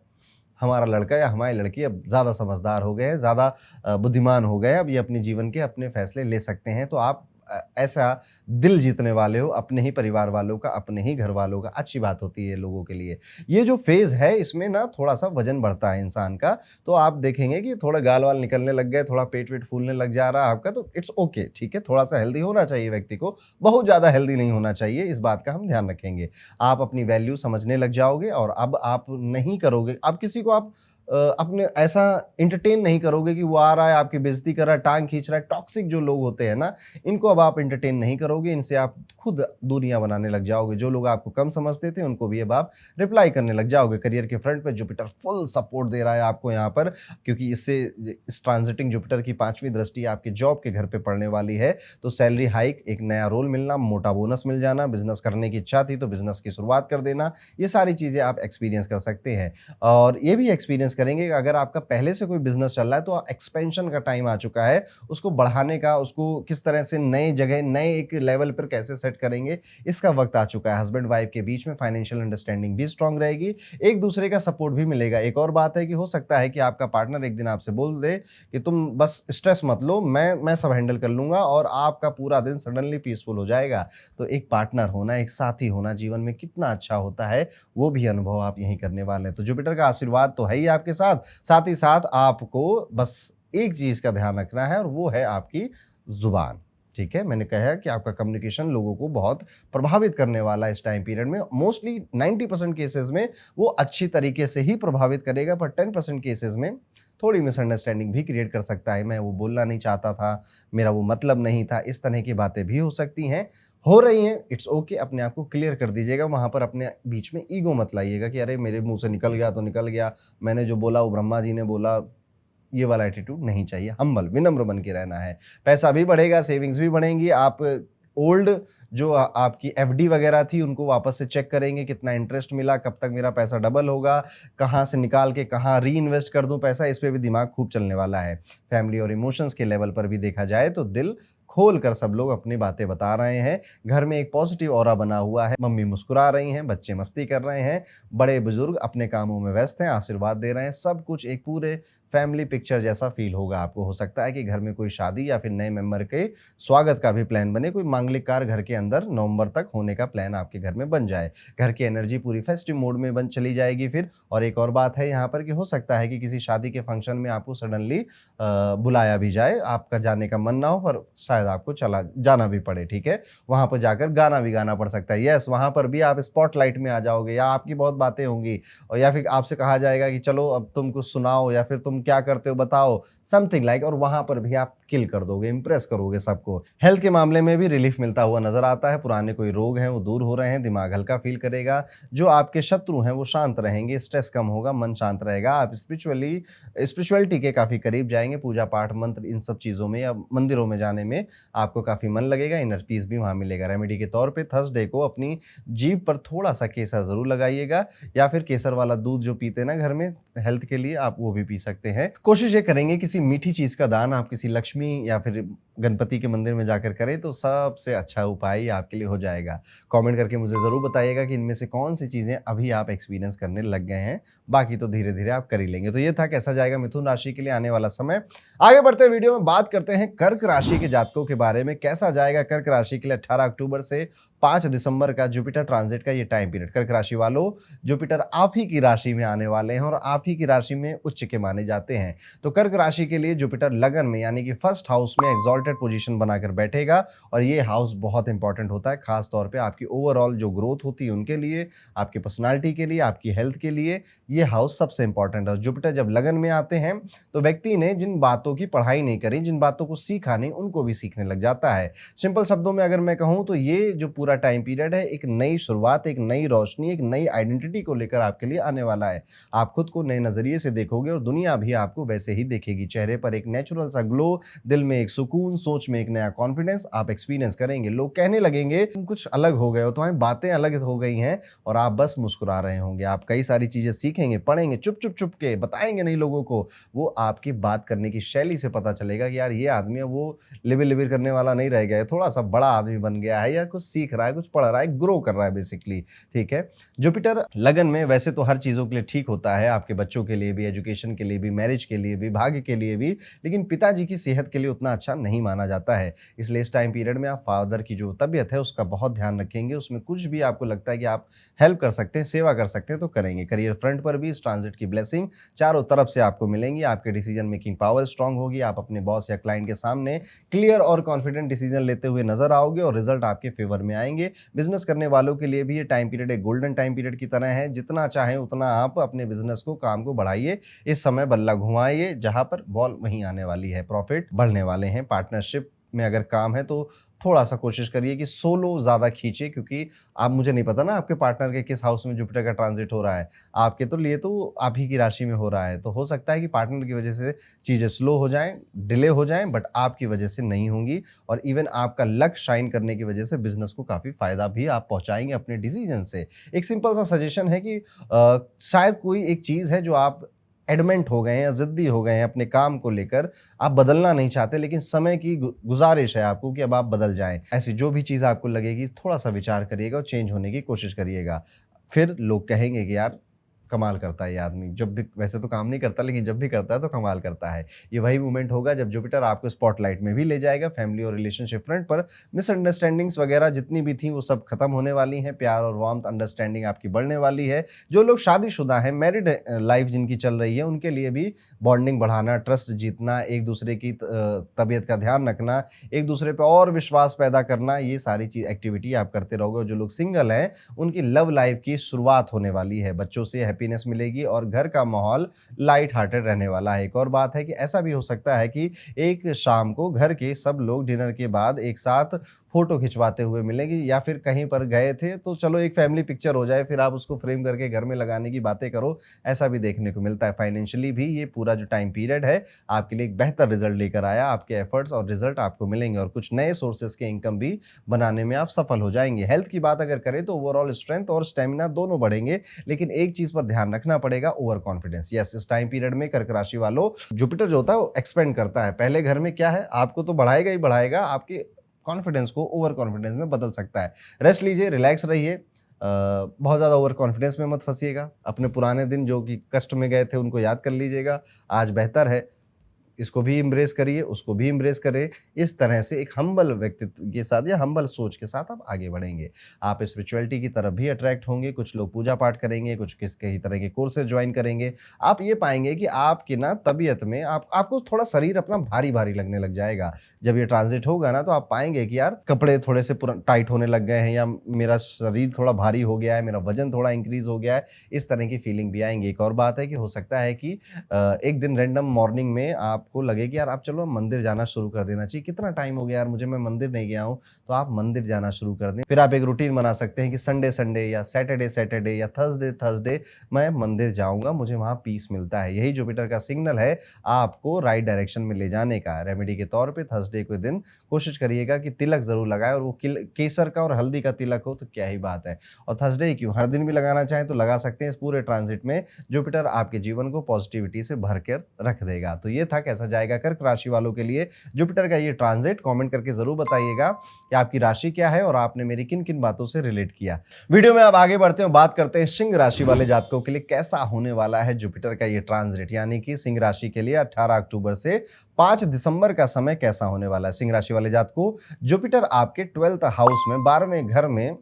हमारा लड़का या हमारी लड़की अब ज़्यादा समझदार हो गए हैं, ज़्यादा बुद्धिमान हो गए हैं, अब ये अपने जीवन के अपने फैसले ले सकते हैं। तो आप ऐसा दिल जीतने वाले हो अपने ही परिवार वालों का, अपने ही घर वालों का, अच्छी बात होती है लोगों के लिए। ये जो फ़ेज़ है इसमें ना थोड़ा-सा वज़न बढ़ता है इंसान का, तो आप देखेंगे कि थोड़ा गाल-वाल निकलने लग गए, थोड़ा पेट-वेट फूलने लग जा रहा है आपका, तो इट्स ओके, ठीक है? थोड़ा-सा हेल्दी होना चाहिए व्यक्ति को, बहुत ज़्यादा हेल्दी नहीं होना चाहिए, इस बात का हम ध्यान रखेंगे। आप अपनी वैल्यू समझने लग जाओगे और अब आप नहीं करोगे, अब किसी को आप अपने ऐसा एंटरटेन नहीं करोगे कि वो आ रहा है, आपकी बेइज़्ज़ती कर रहा है, टाँग खींच रहा है, टॉक्सिक जो लोग होते हैं ना, इनको अब आप एंटरटेन नहीं करोगे, इनसे आप खुद दूरियाँ बनाने लग जाओगे। जो लोग आपको कम समझते थे, उनको भी अब आप रिप्लाई करने लग जाओगे। करियर के फ्रंट पे जुपिटर फुल सपोर्ट दे रहा है आपको यहाँ पर, क्योंकि इससे इस ट्रांजिटिंग जुपिटर की 5वीं दृष्टि आपके जॉब के घर पे पड़ने वाली है, तो सैलरी हाइक, एक नया रोल मिलना, मोटा बोनस मिल जाना, बिज़नेस करने की इच्छा थी, तो बिज़नेस की शुरुआत कर देना, ये सारी चीज़ें आप एक्सपीरियंस कर सकते हैं। और ये भी एक्सपीरियंस करेंगे कि अगर आपका पहले से कोई बिज़नेस चल रहा है, तो एक्सपेंशन का टाइम आ चुका है, उसको बढ़ाने का, उसको किस तरह से नए जगह, नए एक लेवल पर कैसे सेट करेंगे, इसका वक़्त आ चुका है। हस्बैंड वाइफ के बीच में फाइनेंशियल अंडरस्टैंडिंग भी स्ट्रॉन्ग रहेगी, एक-दूसरे का सपोर्ट भी मिलेगा। एक और बात है कि हो सकता है कि आपका पार्टनर एक दिन आपसे बोल दे कि तुम बस स्ट्रेस मत लो, मैं सब हैंडल कर लूँगा और आपका पूरा दिन सडनली पीसफुल हो जाएगा। तो एक पार्टनर होना, एक साथी होना जीवन में कितना अच्छा होता है, वो भी अनुभव आप यहीं करने वाले हैं। तो जुपिटर का आशीर्वाद तो है ही आपके साथ, साथ ही साथ आपको बस एक चीज़ का ध्यान रखना है और वो है आपकी ज़ुबान। ठीक है? मैंने कहा है कि आपका कम्युनिकेशन लोगों को बहुत प्रभावित करने वाला है इस टाइम पीरियड में। मोस्टली 90% केसेज़ में वो अच्छी तरीके से ही प्रभावित करेगा, पर 10% केसेज़ में थोड़ी मिसअंडरस्टैंडिंग भी क्रिएट कर सकता है। मैं वो बोलना नहीं चाहता था, मेरा वो मतलब नहीं था, इस तरह की बातें भी हो सकती हैं। हो रही हैं, इट्स ओके, अपने आप को क्लियर कर दीजिएगा, वहाँ पर अपने बीच में ईगो मत लाइएगा कि अरे मेरे मुँह से निकल गया तो निकल गया, मैंने जो बोला वो ब्रह्मा जी ने बोला, ये वाला एटीट्यूड नहीं चाहिए। हम्बल, विनम्र बन के रहना है। पैसा भी बढ़ेगा, सेविंग्स भी बढ़ेंगी। आप ओल्ड जो आपकी एफडी वगैरह थी, उनको वापस से चेक करेंगे, कितना इंटरेस्ट मिला, कब तक मेरा पैसा डबल होगा, कहाँ से निकाल के कहाँ री-इन्वेस्ट कर दूँ पैसा, इस पे भी दिमाग खूब चलने वाला है। फैमिली और इमोशंस के लेवल पर भी देखा जाए तो दिल खोल कर सब लोग अपनी बातें बता रहे हैं। घर में एक पॉजिटिव ऑरा बना हुआ है। मम्मी मुस्कुरा रही हैं, बच्चे मस्ती कर रहे हैं, बड़े-बुजुर्ग अपने कामों में व्यस्त हैं, आशीर्वाद दे रहे हैं। सब कुछ एक पूरे फैमिली पिक्चर जैसा फ़ील होगा आपको। हो सकता है कि घर में कोई शादी या फिर नए मेंबर के स्वागत का भी प्लान बने, कोई मांगलिक कार्य घर के अंदर नवंबर तक होने का प्लान आपके घर में बन जाए। घर की एनर्जी पूरी फेस्टिव मोड में बन चली जाएगी फिर। और एक और बात है यहाँ पर कि हो सकता है कि किसी शादी के फंक्शन में आपको सडनली बुलाया भी जाए, आपका जाने का मन ना हो पर शायद आपको चला जाना भी पड़े, ठीक है? वहाँ पर जाकर गाना भी गाना पड़ सकता है। यस, वहाँ पर भी आप स्पॉटलाइट में आ जाओगे या आपकी बहुत बातें होंगी और या फिर आपसे कहा जाएगा कि चलो अब तुम कुछ सुनाओ या फिर तुम क्या करते हो बताओ, समथिंग लाइक, और वहाँ पर भी आप किल कर दोगे, इम्प्रेस करोगे सबको। हेल्थ के मामले में भी रिलीफ मिलता हुआ नज़र आता है, पुराने कोई रोग हैं वो दूर हो रहे हैं, दिमाग हल्का फ़ील करेगा, जो आपके शत्रु हैं वो शांत रहेंगे, स्ट्रेस कम होगा, मन शांत रहेगा, आप स्पिरिचुअलिटी के काफ़ी करीब जाएँगे, पूजा-पाठ, मंत्र इन सब चीज़ों में या मंदिरों में जाने में आपको काफ़ी मन लगेगा, इनर पीस भी वहाँ मिलेगा। रेमेडी के तौर पे थर्सडे को अपनी जीभ पर थोड़ा-सा केसर ज़रूर लगाइएगा या फिर केसर वाला दूध जो पीते हैं ना घर में हेल्थ के लिए, आप वो भी पी सकते हैं। कोशिश ये करेंगे किसी मीठी चीज़ का दान आप किसी लक्ष्मी या फिर गणपति के मंदिर में जाकर करें तो सबसे अच्छा उपाय ही आपके लिए हो जाएगा। कमेंट करके मुझे ज़रूर बताइएगा कि इनमें से कौन-सी चीज़ें अभी आप एक्सपीरियंस करने लग गए हैं, बाकी तो धीरे-धीरे आप कर ही लेंगे। तो ये था कैसा जाएगा मिथुन राशि के लिए आने वाला समय। आगे बढ़ते वीडियो में बात करते हैं कर्क राशि के जातकों के बारे में, कैसा जाएगा कर्क राशि के लिए 18 अक्टूबर से 5 दिसंबर का जुपिटर ट्रांजिट का ये टाइम पीरियड। कर्क राशि वालों, जुपिटर आप ही की राशि में आने वाले हैं और आप ही की राशि में उच्च के माने जाते हैं। तो कर्क राशि के लिए जुपिटर लगन में यानी कि फर्स्ट हाउस में एक्सॉल्टेड पोजीशन बनाकर बैठेगा और ये हाउस बहुत इंपॉर्टेंट होता है, खास तौर पे आपकी ओवरऑल जो ग्रोथ होती है उनके लिए, आपकी पर्सनालिटी के लिए, आपकी हेल्थ के लिए ये हाउस सबसे इंपॉर्टेंट है। जुपिटर जब लगन में आते हैं तो व्यक्ति ने जिन बातों की पढ़ाई नहीं करी, जिन बातों को सीखा नहीं, उनको भी सीखने लग जाता है। सिंपल शब्दों में अगर मैं कहूँ तो ये जो पूरा टाइम पीरियड है एक नई शुरुआत, एक नई रोशनी, एक नई आइडेंटिटी को लेकर आपके लिए आने वाला है। आप खुद को नए नजरिए से देखोगे और दुनिया भी आपको वैसे ही देखेगी। चेहरे पर एक नेचुरल सा ग्लो, दिल में एक सुकून, सोच में एक नया कॉन्फिडेंस आप एक्सपीरियंस करेंगे। लोग कहने लगेंगे तुम कुछ अलग हो गए हो, तुम्हारी बातें अलग हो गई हैं और आप बस मुस्कुरा रहे होंगे। आप कई सारी चीजें सीखेंगे, पढ़ेंगे, चुप चुप चुप के बताएंगे नहीं लोगों को। वो आपकी बात करने की शैली से पता चलेगा कि यार ये आदमी है वो लिबिर लिबिर करने वाला नहीं रह गया है, थोड़ा सा बड़ा आदमी बन गया है या कुछ सीख रहा है, कुछ पढ़ रहा है, ग्रो कर रहा है बेसिकली। ठीक है। जुपिटर लगन में वैसे तो हर चीजों के लिए ठीक होता है, आपके बच्चों के लिए भी, एजुकेशन के लिए भी, मैरिज के लिए भी, भाग्य के लिए भी, लेकिन पिताजी की सेहत के लिए उतना अच्छा नहीं माना जाता है। इसलिए इस टाइम पीरियड में आप फादर की जो तबीयत है उसका बहुत ध्यान रखेंगे। उसमें कुछ भी आपको लगता है कि आप हेल्प कर सकते हैं, सेवा कर सकते हैं तो करेंगे। करियर फ्रंट पर भी इस ट्रांजिट की ब्लेसिंग चारों तरफ से आपको मिलेंगी। आपके डिसीजन मेकिंग पावर स्ट्रांग होगी। आप अपने बॉस या क्लाइंट के सामने क्लियर और कॉन्फिडेंट डिसीजन लेते हुए नजर आओगे और रिजल्ट आपके फेवर में आएंगे। बिजनेस करने वालों के लिए भी ये टाइम पीरियड एक गोल्डन टाइम पीरियड की तरह है। जितना चाहें उतना आप अपने बिजनेस को, काम को बढ़ाइए। इस समय बल्ला घुमाइए, जहां पर बॉल वहीं आने वाली है, प्रॉफिट बढ़ने वाले हैं। पार्टनरशिप में अगर काम है तो थोड़ा सा कोशिश करिए कि सोलो ज्यादा खींचे, क्योंकि आप, मुझे नहीं पता ना आपके पार्टनर के किस हाउस में जुपिटर का ट्रांजिट हो रहा है। आपके तो लिए तो आप ही की राशि में हो रहा है, तो हो सकता है कि पार्टनर की वजह से चीजें स्लो हो जाएं, डिले हो जाएं, बट आपकी वजह से नहीं होंगी। और इवन आपका लक शाइन करने की वजह से बिजनेस को काफी फायदा भी आप पहुंचाएंगे अपने डिसीजन से। एक सिंपल सा सजेशन है कि शायद कोई एक चीज है जो आप एडमेंट हो गए हैं या जिद्दी हो गए हैं अपने काम को लेकर, आप बदलना नहीं चाहते, लेकिन समय की गुजारिश है आपको कि अब आप बदल जाएं। ऐसी जो भी चीज़ आपको लगेगी थोड़ा सा विचार करिएगा और चेंज होने की कोशिश करिएगा। फिर लोग कहेंगे कि यार कमाल करता है ये आदमी, जब भी, वैसे तो काम नहीं करता लेकिन जब भी करता है तो कमाल करता है। ये वही मोमेंट होगा जब जुपिटर आपको स्पॉटलाइट में भी ले जाएगा। फैमिली और रिलेशनशिप फ्रंट पर मिसअंडरस्टैंडिंग्स वगैरह जितनी भी थी वो सब खत्म होने वाली हैं। प्यार और वार्मथ अंडरस्टैंडिंग आपकी बढ़ने वाली है। जो लोग शादीशुदा हैं, मैरिड लाइफ जिनकी चल रही है, उनके लिए भी बॉन्डिंग बढ़ाना, ट्रस्ट जीतना, एक दूसरे की तबीयत का ध्यान रखना, एक दूसरे पे और विश्वास पैदा करना, ये सारी चीज एक्टिविटी आप करते रहोगे। और जो लोग सिंगल हैं उनकी लव लाइफ की शुरुआत होने वाली है। बच्चों से हैप्पीनेस मिलेगी और घर का माहौल लाइट हार्टेड रहने वाला है। एक और बात है कि ऐसा भी हो सकता है कि एक शाम को घर के सब लोग डिनर के बाद एक साथ फोटो खिंचवाते हुए मिलेंगे, या फिर कहीं पर गए थे तो चलो एक फैमिली पिक्चर हो जाए, फिर आप उसको फ्रेम करके घर में लगाने की बातें करो। ऐसा भी देखने को मिलता है। फाइनेंशियली भी ये पूरा जो टाइम पीरियड है आपके लिए एक बेहतर रिजल्ट लेकर आया। आपके एफर्ट्स और रिजल्ट आपको मिलेंगे और कुछ नए सोर्सेस के इनकम भी बनाने में आप सफल हो जाएंगे। हेल्थ की बात अगर करें तो ओवरऑल स्ट्रेंथ और स्टेमिना दोनों बढ़ेंगे, लेकिन एक चीज पर ध्यान रखना पड़ेगा, ओवर कॉन्फिडेंस। यस, इस टाइम पीरियड में कर्क राशि वालों, जुपिटर जो होता है वो एक्सपेंड करता है। पहले घर में क्या है, आपको तो बढ़ाएगा ही बढ़ाएगा, आपके कॉन्फिडेंस को ओवर कॉन्फिडेंस में बदल सकता है। रेस्ट लीजिए, रिलैक्स रहिए, बहुत ज़्यादा ओवर कॉन्फिडेंस में मत फंसिएगा। अपने पुराने दिन जो कि कष्ट में गए थे उनको याद कर लीजिएगा। आज बेहतर है, इसको भी इम्ब्रेस करिए, उसको भी इम्ब्रेस करें। इस तरह से एक हम्बल व्यक्तित्व के साथ या हम्बल सोच के साथ आप आगे बढ़ेंगे। आप स्पिरिचुअलिटी की तरफ भी अट्रैक्ट होंगे। कुछ लोग पूजा पाठ करेंगे, कुछ किस कई तरह के कोर्सेज ज्वाइन करेंगे। आप ये पाएंगे कि आपकी ना तबीयत में आपको थोड़ा शरीर अपना भारी भारी लगने लग जाएगा। जब ये ट्रांजिट होगा ना तो आप पाएंगे कि यार कपड़े थोड़े से टाइट होने लग गए हैं, या मेरा शरीर थोड़ा भारी हो गया है, मेरा वजन थोड़ा इंक्रीज हो गया है। इस तरह की फीलिंग भी आएंगी। एक और बात है कि हो सकता है कि एक दिन रैंडम मॉर्निंग में आपको लगे कि यार आप चलो मंदिर जाना शुरू कर देना चाहिए, कितना टाइम हो गया यार मुझे, मैं मंदिर नहीं गया हूँ, तो आप मंदिर जाना शुरू कर दें। फिर आप एक रूटीन बना सकते हैं कि संडे संडे या सैटरडे सैटरडे या थर्सडे थर्सडे मैं मंदिर जाऊंगा, मुझे वहां पीस मिलता है। यही जुपिटर का सिग्नल है आपको राइट डायरेक्शन में ले जाने का। रेमेडी के तौर पे थर्सडे के दिन कोशिश करिएगा कि तिलक जरूर लगाए, और वो केसर का और हल्दी का तिलक हो तो क्या ही बात है। और थर्सडे ही क्यों, हर दिन भी लगाना चाहें तो लगा सकते हैं। इस पूरे ट्रांजिट में जुपिटर आपके जीवन को पॉजिटिविटी से भर कर रख देगा। तो ये था कैसा कैसा जाएगा कर्क राशि वालों के लिए जुपिटर का ये ट्रांजिट, कमेंट करके जरूर बताइएगा कि आपकी राशि क्या है और आपने मेरी किन किन बातों से रिलेट किया। वीडियो में अब आगे बढ़ते हैं, बात करते हैं सिंह राशि वाले जातकों के लिए कैसा होने वाला है जुपिटर का ये ट्रांजिट, यानी कि सिंह राशि के लिए 18 अक्टूबर से 5 दिसंबर का समय कैसा होने वाला है। सिंह राशि वाले जातकों, जुपिटर आपके 12th हाउस में 12वें घर में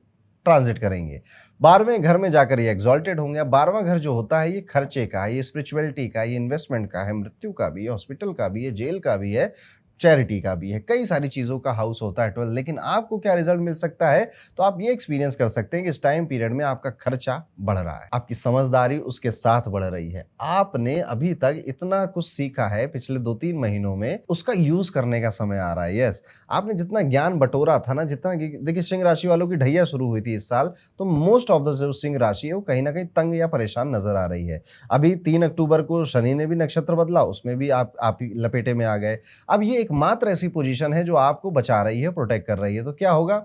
ट्रांजिट करेंगे। 12वें घर में जाकर ये एग्जॉल्टेड होंगे। 12वां घर जो होता है ये खर्चे का है, ये स्पिरिचुअलिटी का, ये इन्वेस्टमेंट का है, मृत्यु का भी है, हॉस्पिटल का भी है, जेल का भी है, चैरिटी का भी है, कई सारी चीजों का हाउस होता है 12। लेकिन आपको क्या रिजल्ट मिल सकता है, तो आप ये एक्सपीरियंस कर सकते हैं कि इस टाइम पीरियड में आपका खर्चा बढ़ रहा है, आपकी समझदारी उसके साथ बढ़ रही है। आपने अभी तक इतना कुछ सीखा है पिछले 2-3 महीनों में, उसका यूज करने का समय आ रहा है। यस, आपने जितना ज्ञान बटोरा था ना, जितना देखिए सिंह राशि वालों की ढैया शुरू हुई थी इस साल, तो मोस्ट ऑफ द जो सिंह राशि है वो कहीं ना कहीं तंग या परेशान नजर आ रही है। अभी 3 अक्टूबर को शनि ने भी नक्षत्र बदला, उसमें भी आप ही लपेटे में आ गए। अब ये एकमात्र ऐसी पोजीशन है जो आपको बचा रही है, प्रोटेक्ट कर रही है। तो क्या होगा,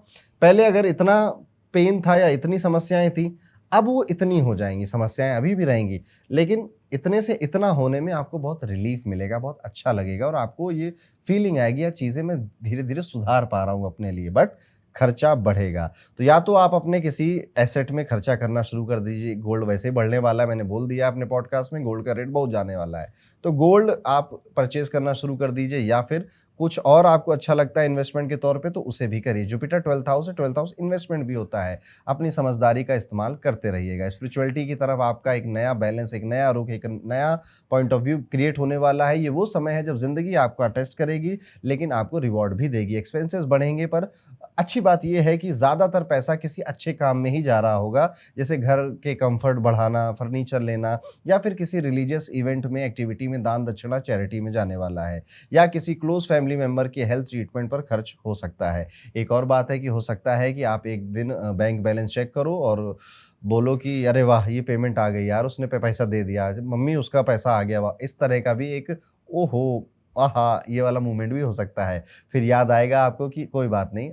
पहले अगर इतना पेन था या इतनी समस्याएं थी, अब वो इतनी हो जाएंगी, समस्याएं अभी भी रहेंगी, लेकिन इतने से इतना होने में आपको बहुत रिलीफ मिलेगा, बहुत अच्छा लगेगा और आपको ये फीलिंग आएगी या चीजें मैं धीरे धीरे सुधार पा रहा हूं अपने लिए। बट खर्चा बढ़ेगा, तो या तो आप अपने किसी एसेट में खर्चा करना शुरू कर दीजिए। गोल्ड वैसे ही बढ़ने वाला है, मैंने बोल दिया अपने पॉडकास्ट में, गोल्ड का रेट बहुत जाने वाला है, तो गोल्ड आप परचेज करना शुरू कर दीजिए, या फिर कुछ और आपको अच्छा लगता है इन्वेस्टमेंट के तौर पे तो उसे भी करिए। जुपिटर 12th हाउस है, 12th हाउस इन्वेस्टमेंट भी होता है, अपनी समझदारी का इस्तेमाल करते रहिएगा। स्पिरिचुअलिटी की तरफ आपका एक नया बैलेंस, एक नया रुख, एक नया पॉइंट ऑफ व्यू क्रिएट होने वाला है। ये वो समय है जब जिंदगी आपको टेस्ट करेगी, लेकिन आपको रिवॉर्ड भी देगी। एक्सपेंसेस बढ़ेंगे, पर अच्छी बात यह है कि ज्यादातर पैसा किसी अच्छे काम में ही जा रहा होगा, जैसे घर के कंफर्ट बढ़ाना, फर्नीचर लेना, या फिर किसी रिलीजियस इवेंट में, एक्टिविटी में दान दक्षिणा, चैरिटी में जाने वाला है, या किसी क्लोज फैमिली मेंबर के हेल्थ ट्रीटमेंट पर खर्च हो सकता है। एक और बात है कि हो सकता है कि आप एक दिन बैंक बैलेंस चेक करो और बोलो कि अरे वाह, ये पेमेंट आ गई यार, उसने पैसा दे दिया, मम्मी उसका पैसा आ गया, वाह, इस तरह का भी एक ओहो आहा ये वाला मूवमेंट भी हो सकता है। फिर याद आएगा आपको कि कोई बात नहीं,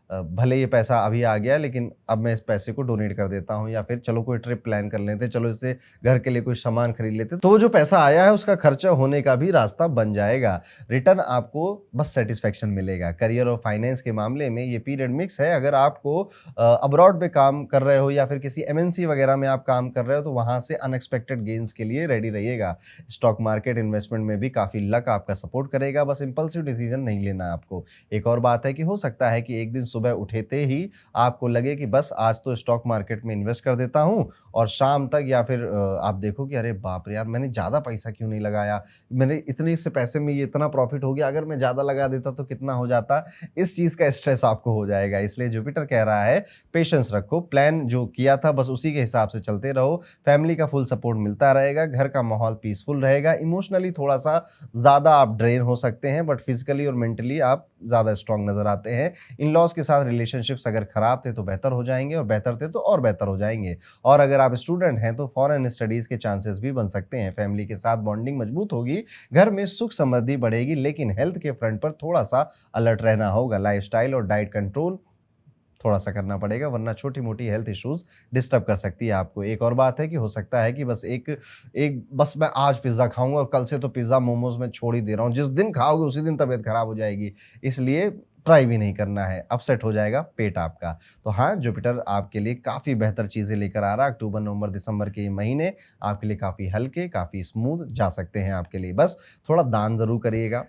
भले ये पैसा अभी आ गया, लेकिन अब मैं इस पैसे को डोनेट कर देता हूँ, या फिर चलो कोई ट्रिप प्लान कर लेते, चलो इससे घर के लिए कुछ सामान खरीद लेते, तो वो जो पैसा आया है उसका खर्चा होने का भी रास्ता बन जाएगा। रिटर्न आपको बस सेटिस्फेक्शन मिलेगा। करियर और फाइनेंस के मामले में ये पीरियड मिक्स है। अगर आपको अब्रॉड में काम कर रहे हो या फिर किसी एमएनसी वगैरह में आप काम कर रहे हो, तो वहां से अनएक्सपेक्टेड गेन्स के लिए रेडी रहिएगा। स्टॉक मार्केट इन्वेस्टमेंट में भी काफी लक आपका सपोर्ट करेगा, बस इंपल्सिव डिसीजन नहीं लेना आपको। एक और बात है कि हो सकता है कि एक दिन सुबह उठते ही आपको लगे कि बस आज तो स्टॉक मार्केट में इन्वेस्ट कर देता हूं, और शाम तक या फिर आप देखो कि अरे बाप रे यार, मैंने ज्यादा पैसा क्यों नहीं लगाया, मैंने इतने से पैसे में ये इतना प्रॉफिट हो गया, अगर मैं ज्यादा लगा देता तो कितना हो जाता। इस चीज का स्ट्रेस आपको हो जाएगा। इसलिए जुपिटर कह रहा है पेशेंस रखो, प्लान जो किया था बस उसी के हिसाब से चलते रहो। फैमिली का फुल सपोर्ट मिलता रहेगा, घर का माहौल पीसफुल रहेगा। इमोशनली थोड़ा सा ज्यादा आप ड्रेन हो सकते हैं, बट फिजिकली और मेंटली आप ज्यादा स्ट्रांग नजर आते हैं। इन लॉज के साथ रिलेशनशिप्स अगर खराब थे तो बेहतर हो जाएंगे, और बेहतर थे तो और बेहतर हो जाएंगे। और अगर आप स्टूडेंट हैं तो फॉरेन स्टडीज के चांसेस भी बन सकते हैं। फैमिली के साथ बॉन्डिंग मजबूत होगी, घर में सुख समृद्धि बढ़ेगी, लेकिन हेल्थ के फ्रंट पर थोड़ा सा अलर्ट रहना होगा। लाइफस्टाइल और डाइट कंट्रोल थोड़ा सा करना पड़ेगा, वरना छोटी मोटी हेल्थ इश्यूज डिस्टर्ब कर सकती है आपको। एक और बात है कि हो सकता है कि बस एक एक बस मैं आज पिज्जा खाऊंगा और कल से तो पिज्जा मोमोज में छोड़ ही दे रहा हूँ, जिस दिन खाओगे उसी दिन तबीयत खराब हो जाएगी, इसलिए ट्राई भी नहीं करना है, अपसेट हो जाएगा पेट आपका। तो हाँ, जुपिटर आपके लिए काफी बेहतर चीजें लेकर आ रहा है। अक्टूबर नवंबर दिसंबर के ये महीने आपके लिए काफी हल्के, काफी स्मूथ जा सकते हैं आपके लिए। बस थोड़ा दान जरूर करिएगा,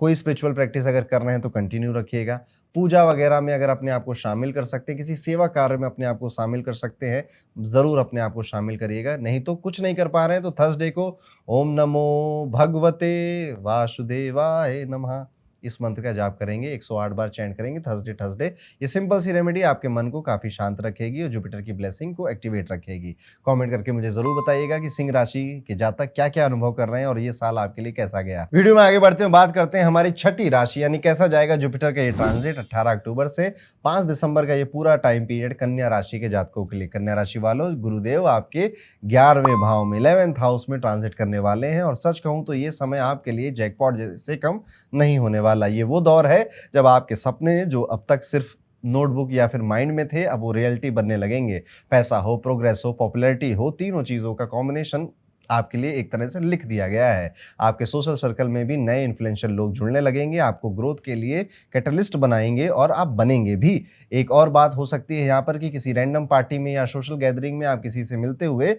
कोई स्पिरिचुअल प्रैक्टिस अगर कर रहे हैं तो कंटिन्यू रखिएगा। पूजा वगैरह में अगर अपने आप को शामिल कर सकते हैं, किसी सेवा कार्य में अपने आप को शामिल कर सकते हैं, जरूर अपने आप को शामिल करिएगा। नहीं तो कुछ नहीं कर पा रहे हैं तो थर्सडे को ओम नमो भगवते वासुदेवाय नमः इस मंत्र का जाप करेंगे, 108 बार चैंट करेंगे थर्सडे थर्सडे। ये सिंपल सी रेमेडी आपके मन को काफी शांत रखेगी और जुपिटर की ब्लेसिंग को एक्टिवेट रखेगी। कमेंट करके मुझे जरूर बताइएगा कि सिंह राशि के जातक क्या क्या अनुभव कर रहे हैं और ये साल आपके लिए कैसा गया। वीडियो में आगे बढ़ते हैं, बात करते हैं हमारी छठी राशि यानी कैसा जाएगा जुपिटर का ये ट्रांजिट 18 अक्टूबर से 5 दिसंबर का ये पूरा टाइम पीरियड कन्या राशि के जातकों के लिए। कन्या राशि वालों, गुरुदेव आपके 11वें भाव में 11th हाउस में ट्रांजिट करने वाले हैं, और सच कहूं तो ये समय आपके लिए जैकपॉट से कम नहीं होने वाला। ये वो दौर है जब आपके सपने जो अब तक सिर्फ नोटबुक या फिर माइंड में थे, अब वो रियलिटी बनने लगेंगे। पैसा हो, प्रोग्रेस हो, पॉपुलैरिटी हो, तीनों चीजों का कॉम्बिनेशन आपके लिए एक तरह से लिख दिया गया है। आपके सोशल सर्कल में भी नए इन्फ्लुएंशियल लोग जुड़ने लगेंगे, आपको ग्रोथ के लिए कैटलिस्ट बनाएँगे और आप बनेंगे भी। एक और बात हो सकती है यहाँ पर कि किसी रैंडम पार्टी में या सोशल गैदरिंग में आप किसी से मिलते हुए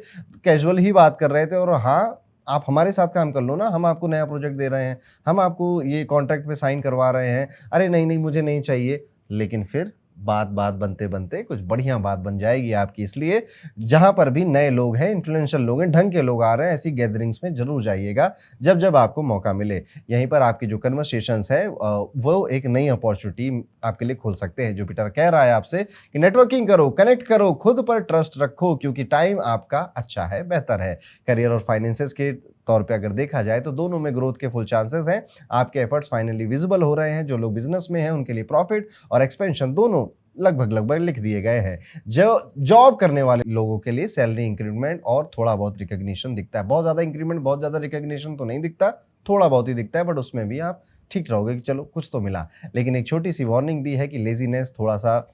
कैजुअल ही बात कर रहे थे और हाँ, आप हमारे साथ काम कर लो ना, हम आपको नया प्रोजेक्ट दे रहे हैं, हम आपको ये कॉन्ट्रैक्ट पे साइन करवा रहे हैं। अरे नहीं, नहीं मुझे नहीं चाहिए। लेकिन फिर बात-बात बनते-बनते कुछ बढ़िया बात बन जाएगी आपकी। इसलिए जहाँ पर भी नए लोग हैं, इन्फ्लुएंशियल लोग हैं, ढंग के लोग आ रहे हैं, ऐसी गैदरिंग्स में ज़रूर जाइएगा, जब-जब आपको मौका मिले। यहीं पर आपकी जो कन्वर्सेशंस है वो एक नई अपॉर्च्युनिटी आपके लिए खोल सकते हैं। जुपिटर कह रहा है आपसे कि नेटवर्किंग करो, कनेक्ट करो, खुद पर ट्रस्ट रखो क्योंकि टाइम आपका अच्छा है, बेहतर है। करियर और फाइनेंसेस के तौर पे अगर देखा जाए तो दोनों में ग्रोथ के फुल चांसेस हैं। आपके एफर्ट्स फाइनली विजिबल हो रहे हैं। जो लोग बिज़नेस में हैं, उनके लिए प्रॉफिट और एक्सपेंशन दोनों लगभग-लगभग लिख दिए गए हैं। जो जॉब करने वाले लोगों के लिए सैलरी इंक्रीमेंट और थोड़ा बहुत रिकॉग्निशन दिखता है। बहुत ज़्यादा इंक्रीमेंट, बहुत ज़्यादा रिकॉग्निशन तो नहीं दिखता, थोड़ा बहुत ही दिखता है बट उसमें भी आप ठीक रहोगे कि चलो कुछ तो मिला। लेकिन एक छोटी-सी वार्निंग भी है कि लेज़ीनेस थोड़ा-सा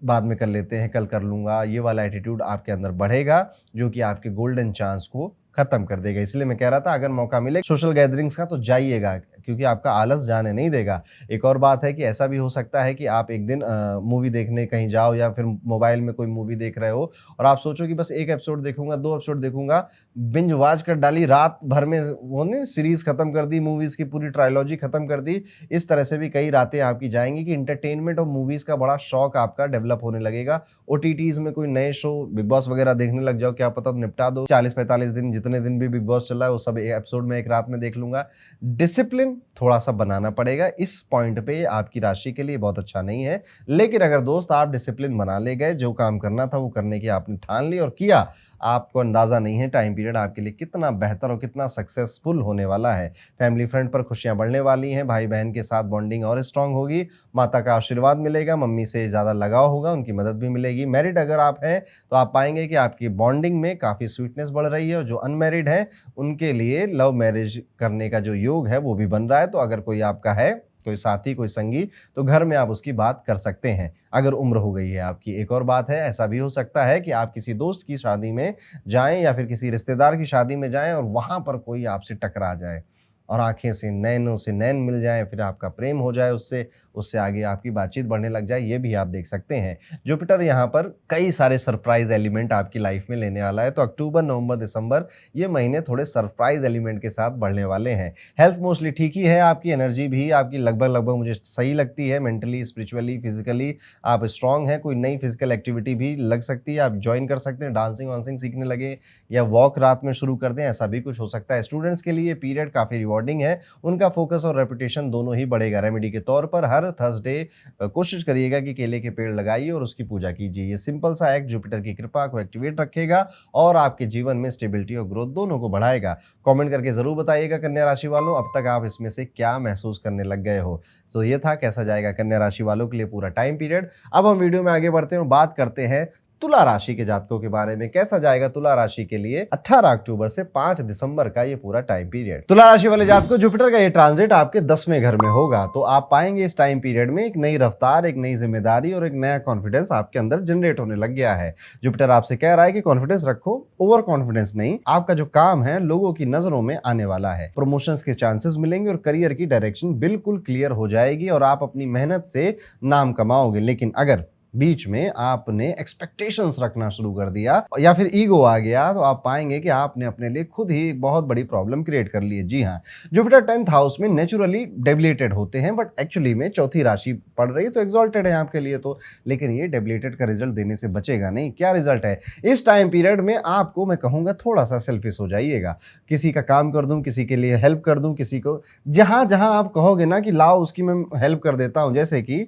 बाद में कर लेते हैं, कल कर लूँगा, ये वाला एटीट्यूड आपके अंदर बढ़ेगा, जो कि आपके गोल्डन चांस को खत्म कर देगा। इसलिए मैं कह रहा था अगर मौका मिले सोशल गैदरिंग्स का तो जाइएगा क्योंकि आपका आलस जाने नहीं देगा। एक और बात है कि ऐसा भी हो सकता है कि आप एक दिन मूवी देखने कहीं जाओ या फिर मोबाइल में कोई मूवी देख रहे हो और आप सोचो कि बस 1 एपिसोड देखूँगा, 2 एपिसोड देखूँगा, बिंज वॉच कर डाली रात भर में वो नहीं सीरीज़ खत्म कर दी, मूवीज़ की पूरी ट्रायलॉजी खत्म कर दी। इस तरह से भी कई रातें आपकी जाएँगी कि एंटरटेनमेंट और मूवीज़ का बड़ा शौक आपका डेवलप होने लगेगा। ओटीटीज़ में कोई नए शो बिग बॉस वगैरह देखने लग जाओ, क्या पता निपटा दो 40-45 दिन जितने दिन भी बिग बॉस चल रहा है वो सब एपिसोड में एक रात में देख लूँगा। डिसिप्लिन थोड़ा-सा बनाना पड़ेगा। इस पॉइंट पे आपकी राशि के लिए बहुत अच्छा नहीं है। लेकिन अगर दोस्त आप डिसिप्लिन बना ले गए, जो काम करना था वो करने की आपने ठान ली और किया, आपको अंदाज़ा नहीं है टाइम पीरियड आपके लिए कितना बेहतर और कितना सक्सेसफुल होने वाला है। फैमिली फ्रंट पर खुशियाँ बढ़ने वाली हैं, भाई-बहन के साथ बॉन्डिंग और स्ट्रॉन्ग होगी, माता का आशीर्वाद मिलेगा, मम्मी से ज़्यादा लगाव होगा, उनकी मदद भी मिलेगी। मैरिड अगर आप हैं, तो आप पाएँगे कि आपकी बॉन्डिंग में काफ़ी स्वीटनेस बढ़ रही है और जो अनमैरिड हैं, उनके लिए लव मैरिज करने का जो योग है, वो भी बन रहा है। तो अगर कोई आपका है, कोई साथी, कोई संगी, तो घर में आप उसकी बात कर सकते हैं, अगर उम्र हो गई है आपकी। एक और बात है, ऐसा भी हो सकता है कि आप किसी दोस्त की शादी में जाएँ या फिर किसी रिश्तेदार की शादी में जाएँ और वहाँ पर कोई आपसे टकरा जाए और आँखें से नैनों से नैन मिल जाएँ, फिर आपका प्रेम हो जाए उससे, उससे आगे आपकी बातचीत बढ़ने लग जाए, ये भी आप देख सकते हैं। जुपिटर यहाँ पर कई सारे सरप्राइज़ एलिमेंट आपकी लाइफ़ में लेने वाला है, तो अक्टूबर, नवंबर, दिसंबर ये महीने थोड़े सरप्राइज़ एलिमेंट के साथ बढ़ने वाले हैं। हेल्थ मोस्टली ठीक ही है, आपकी एनर्जी भी आपकी लगभग-लगभग मुझे सही लगती है, मेंटली, स्पिरिचुअली, फिज़िकली आप स्ट्रॉन्ग हैं, कोई नई फिज़िकल एक्टिविटी भी लग सकती है, आप जॉइन कर सकते हैं, डांसिंग-वांसिंग सीखने लगे या वॉक रात में शुरू कर दें, ऐसा भी कुछ हो सकता है। स्टूडेंट्स के लिए पीरियड काफ़ी रिवॉर्डिंग है, उनका फोकस और रेपुटेशन दोनों ही बढ़ेगा। रेमेडी के तौर पर हर थर्सडे कोशिश करिएगा कि केले के पेड़ लगाइए और उसकी पूजा कीजिए। ये सिंपल सा एक्ट जुपिटर की कृपा को एक्टिवेट रखेगा और आपके जीवन में स्टेबिलिटी और ग्रोथ दोनों को बढ़ाएगा। कमेंट करके ज़रूर बताइएगा कन्या राशि वालों, अब तक आप इसमें से क्या महसूस करने लग गए हो? तो ये था कैसा जाएगा कन्या राशि वालों के लिए पूरा टाइम पीरियड। अब हम वीडियो में आगे बढ़ते हैं और बात करते हैं तुला राशि के जातकों के बारे में। कैसा जाएगा तुला राशि के लिए 18 अक्टूबर से 5 दिसंबर का ये पूरा टाइम पीरियड। तुला राशि वाले जातकों, जुपिटर का ये ट्रांजिट आपके 10वें घर में होगा, तो आप पाएंगे इस टाइम पीरियड में एक नई रफ्तार, एक नई जिम्मेदारी और एक नया कॉन्फिडेंस आपके अंदर जनरेट होने लग गया है। जुपिटर आपसे कह रहा है कि कॉन्फिडेंस रखो, ओवर कॉन्फिडेंस नहीं। आपका जो काम है लोगों की नजरों में आने वाला है, प्रमोशंस के चांसेस मिलेंगे और करियर की डायरेक्शन बिल्कुल क्लियर हो जाएगी और आप अपनी मेहनत से नाम कमाओगे। लेकिन अगर बीच में आपने एक्सपेक्टेशंस रखना शुरू कर दिया या फिर ईगो आ गया, तो आप पाएंगे कि आपने अपने लिए खुद ही बहुत बड़ी प्रॉब्लम क्रिएट कर ली है। जी हाँ, जुपिटर 10th हाउस में नेचुरली डेबिलेटेड होते हैं, बट एक्चुअली में चौथी राशि पड़ रही है तो एक्सॉल्टेड है आपके लिए तो, लेकिन ये डेबिलेटेड का रिजल्ट देने से बचेगा नहीं। क्या रिजल्ट है? इस टाइम पीरियड में आपको मैं कहूंगा थोड़ा सा सेल्फिश हो जाइएगा। किसी का काम कर दूं, किसी के लिए हेल्प कर दूं, किसी को जहां जहां आप कहोगे ना कि लाओ उसकी मैं हेल्प कर देता हूं, जैसे कि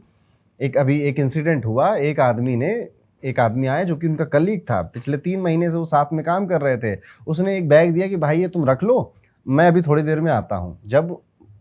अभी एक इंसिडेंट हुआ, एक आदमी आया जो कि उनका कलीग था, पिछले 3 महीने से वो साथ में काम कर रहे थे। उसने एक बैग दिया कि भाई ये तुम रख लो, मैं अभी थोड़ी देर में आता हूँ। जब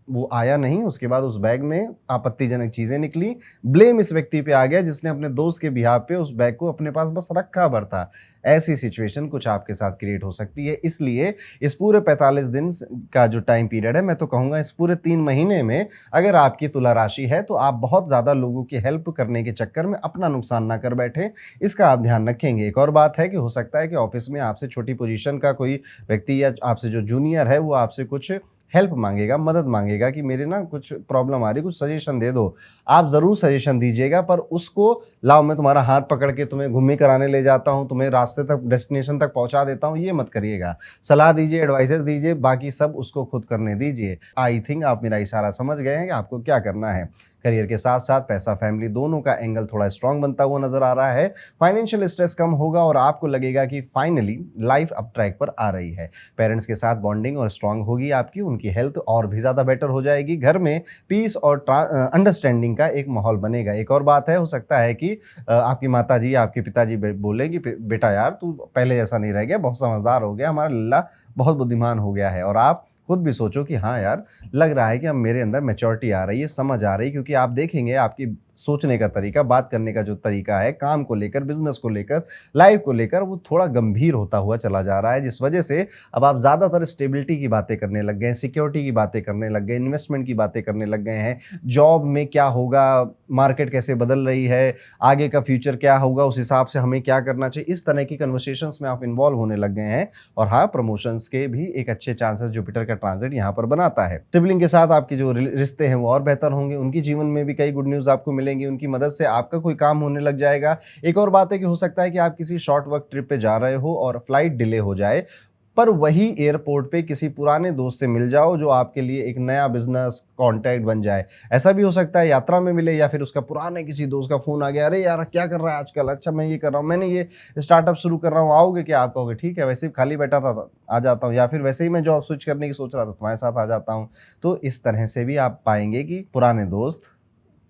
वो आया नहीं, उसके बाद उस बैग में आपत्तिजनक चीज़ें निकली। ब्लेम इस व्यक्ति पे आ गया जिसने अपने दोस्त के बिहाफ़ पे उस बैग को अपने पास बस रखा भर था। ऐसी सिचुएशन कुछ आपके साथ क्रिएट हो सकती है। इसलिए इस पूरे 45 दिन का जो टाइम पीरियड है, मैं तो कहूँगा इस पूरे 3 महीने में अगर आपकी तुला राशि है, तो आप बहुत ज़्यादा लोगों की हेल्प करने के चक्कर में अपना नुकसान ना कर बैठें, इसका आप ध्यान रखेंगे। एक और बात है कि हो सकता है कि ऑफ़िस में आपसे छोटी पोज़ीशन का कोई व्यक्ति या आपसे जो जूनियर है, वो आपसे कुछ हेल्प माँगेगा, मदद माँगेगा कि मेरे ना कुछ प्रॉब्लम आ रही है, कुछ सजेशन दे दो। आप ज़रूर सजेशन दीजिएगा, पर उसको लाओ मैं तुम्हारा हाथ पकड़ के तुम्हें घूमी कराने ले जाता हूँ, तुम्हें रास्ते तक डेस्टिनेशन तक पहुँचा देता हूँ, ये मत करिएगा। सलाह दीजिए, एडवाइसेज़ दीजिए, बाकी सब उसको खुद करने दीजिए। आई थिंक आप मेरा इशारा समझ गए हैं कि आपको क्या करना है। करियर के साथ-साथ पैसा, फैमिली दोनों का एंगल थोड़ा स्ट्रॉन्ग बनता हुआ नज़र आ रहा है। फाइनेंशियल स्ट्रेस कम होगा और आपको लगेगा कि फाइनली लाइफ़ अब ट्रैक पर आ रही है। पेरेंट्स के साथ बॉन्डिंग और स्ट्रॉन्ग होगी आपकी, उनकी हेल्थ और भी ज़्यादा बेटर हो जाएगी। घर में पीस और अंडरस्टैंडिंग का एक माहौल बनेगा। एक और बात है, हो सकता है कि आपकी माताजी, आपके पिताजी बोले कि बेटा यार तू पहले जैसा नहीं रह गया, बहुत समझदार हो गया, हमारा लल्ला बहुत बुद्धिमान हो गया है। और आप खुद भी सोचो कि हाँ यार, लग रहा है कि अब मेरे अंदर मैच्योरिटी आ रही है, समझ आ रही है, क्योंकि आप देखेंगे आपकी सोचने का तरीका, बात करने का जो तरीका है, काम को लेकर, बिज़नेस को लेकर, लाइफ़ को लेकर, वो थोड़ा गंभीर होता हुआ चला जा रहा है, जिस वजह से अब आप ज़्यादातर स्टेबिलिटी की बातें करने लग गए हैं, सिक्योरिटी की बातें करने लग गए, इन्वेस्टमेंट की बातें करने लग गए हैं। जॉब में क्या होगा, मार्केट कैसे बदल रही है, आगे का फ्यूचर क्या होगा, उस हिसाब से हमें क्या करना चाहिए, इस तरह की कन्वर्सेशंस में आप इन्वॉल्व होने लग गए हैं। और हाँ, प्रमोशंस के भी एक अच्छे चांसेस जुपिटर का ट्रांजिट यहाँ पर बनाता है। सिबलिंग के साथ आपके जो रिश्ते हैं वो और बेहतर होंगे, उनकी जीवन में भी कई गुड न्यूज़ आपको मिलेंगी, उनकी मदद से आपका कोई काम होने लग जाएगा। एक और बात है कि हो सकता है कि आप किसी शॉर्ट वर्क ट्रिप पे जा रहे हो और फ्लाइट डिले हो जाए, पर वही एयरपोर्ट पे किसी पुराने दोस्त से मिल जाओ जो आपके लिए एक नया बिज़नेस कॉन्टैक्ट बन जाए। ऐसा भी हो सकता है यात्रा में मिले या फिर उसका पुराने किसी दोस्त का फ़ोन आ गया, "अरे यार, क्या कर रहा है आजकल? अच्छा मैं ये कर रहा हूँ, मैंने ये स्टार्टअप शुरू कर रहा हूँ, आओगे क्या?" आप कहोगे, "ठीक है, वैसे ही खाली बैठा था, आ जाता हूँ।" या फिर वैसे ही मैं जॉब स्विच करने की सोच रहा था, तुम्हारे साथ आ जाता हूँ। तो इस तरह से भी आप पाएँगे कि पुराने दोस्त,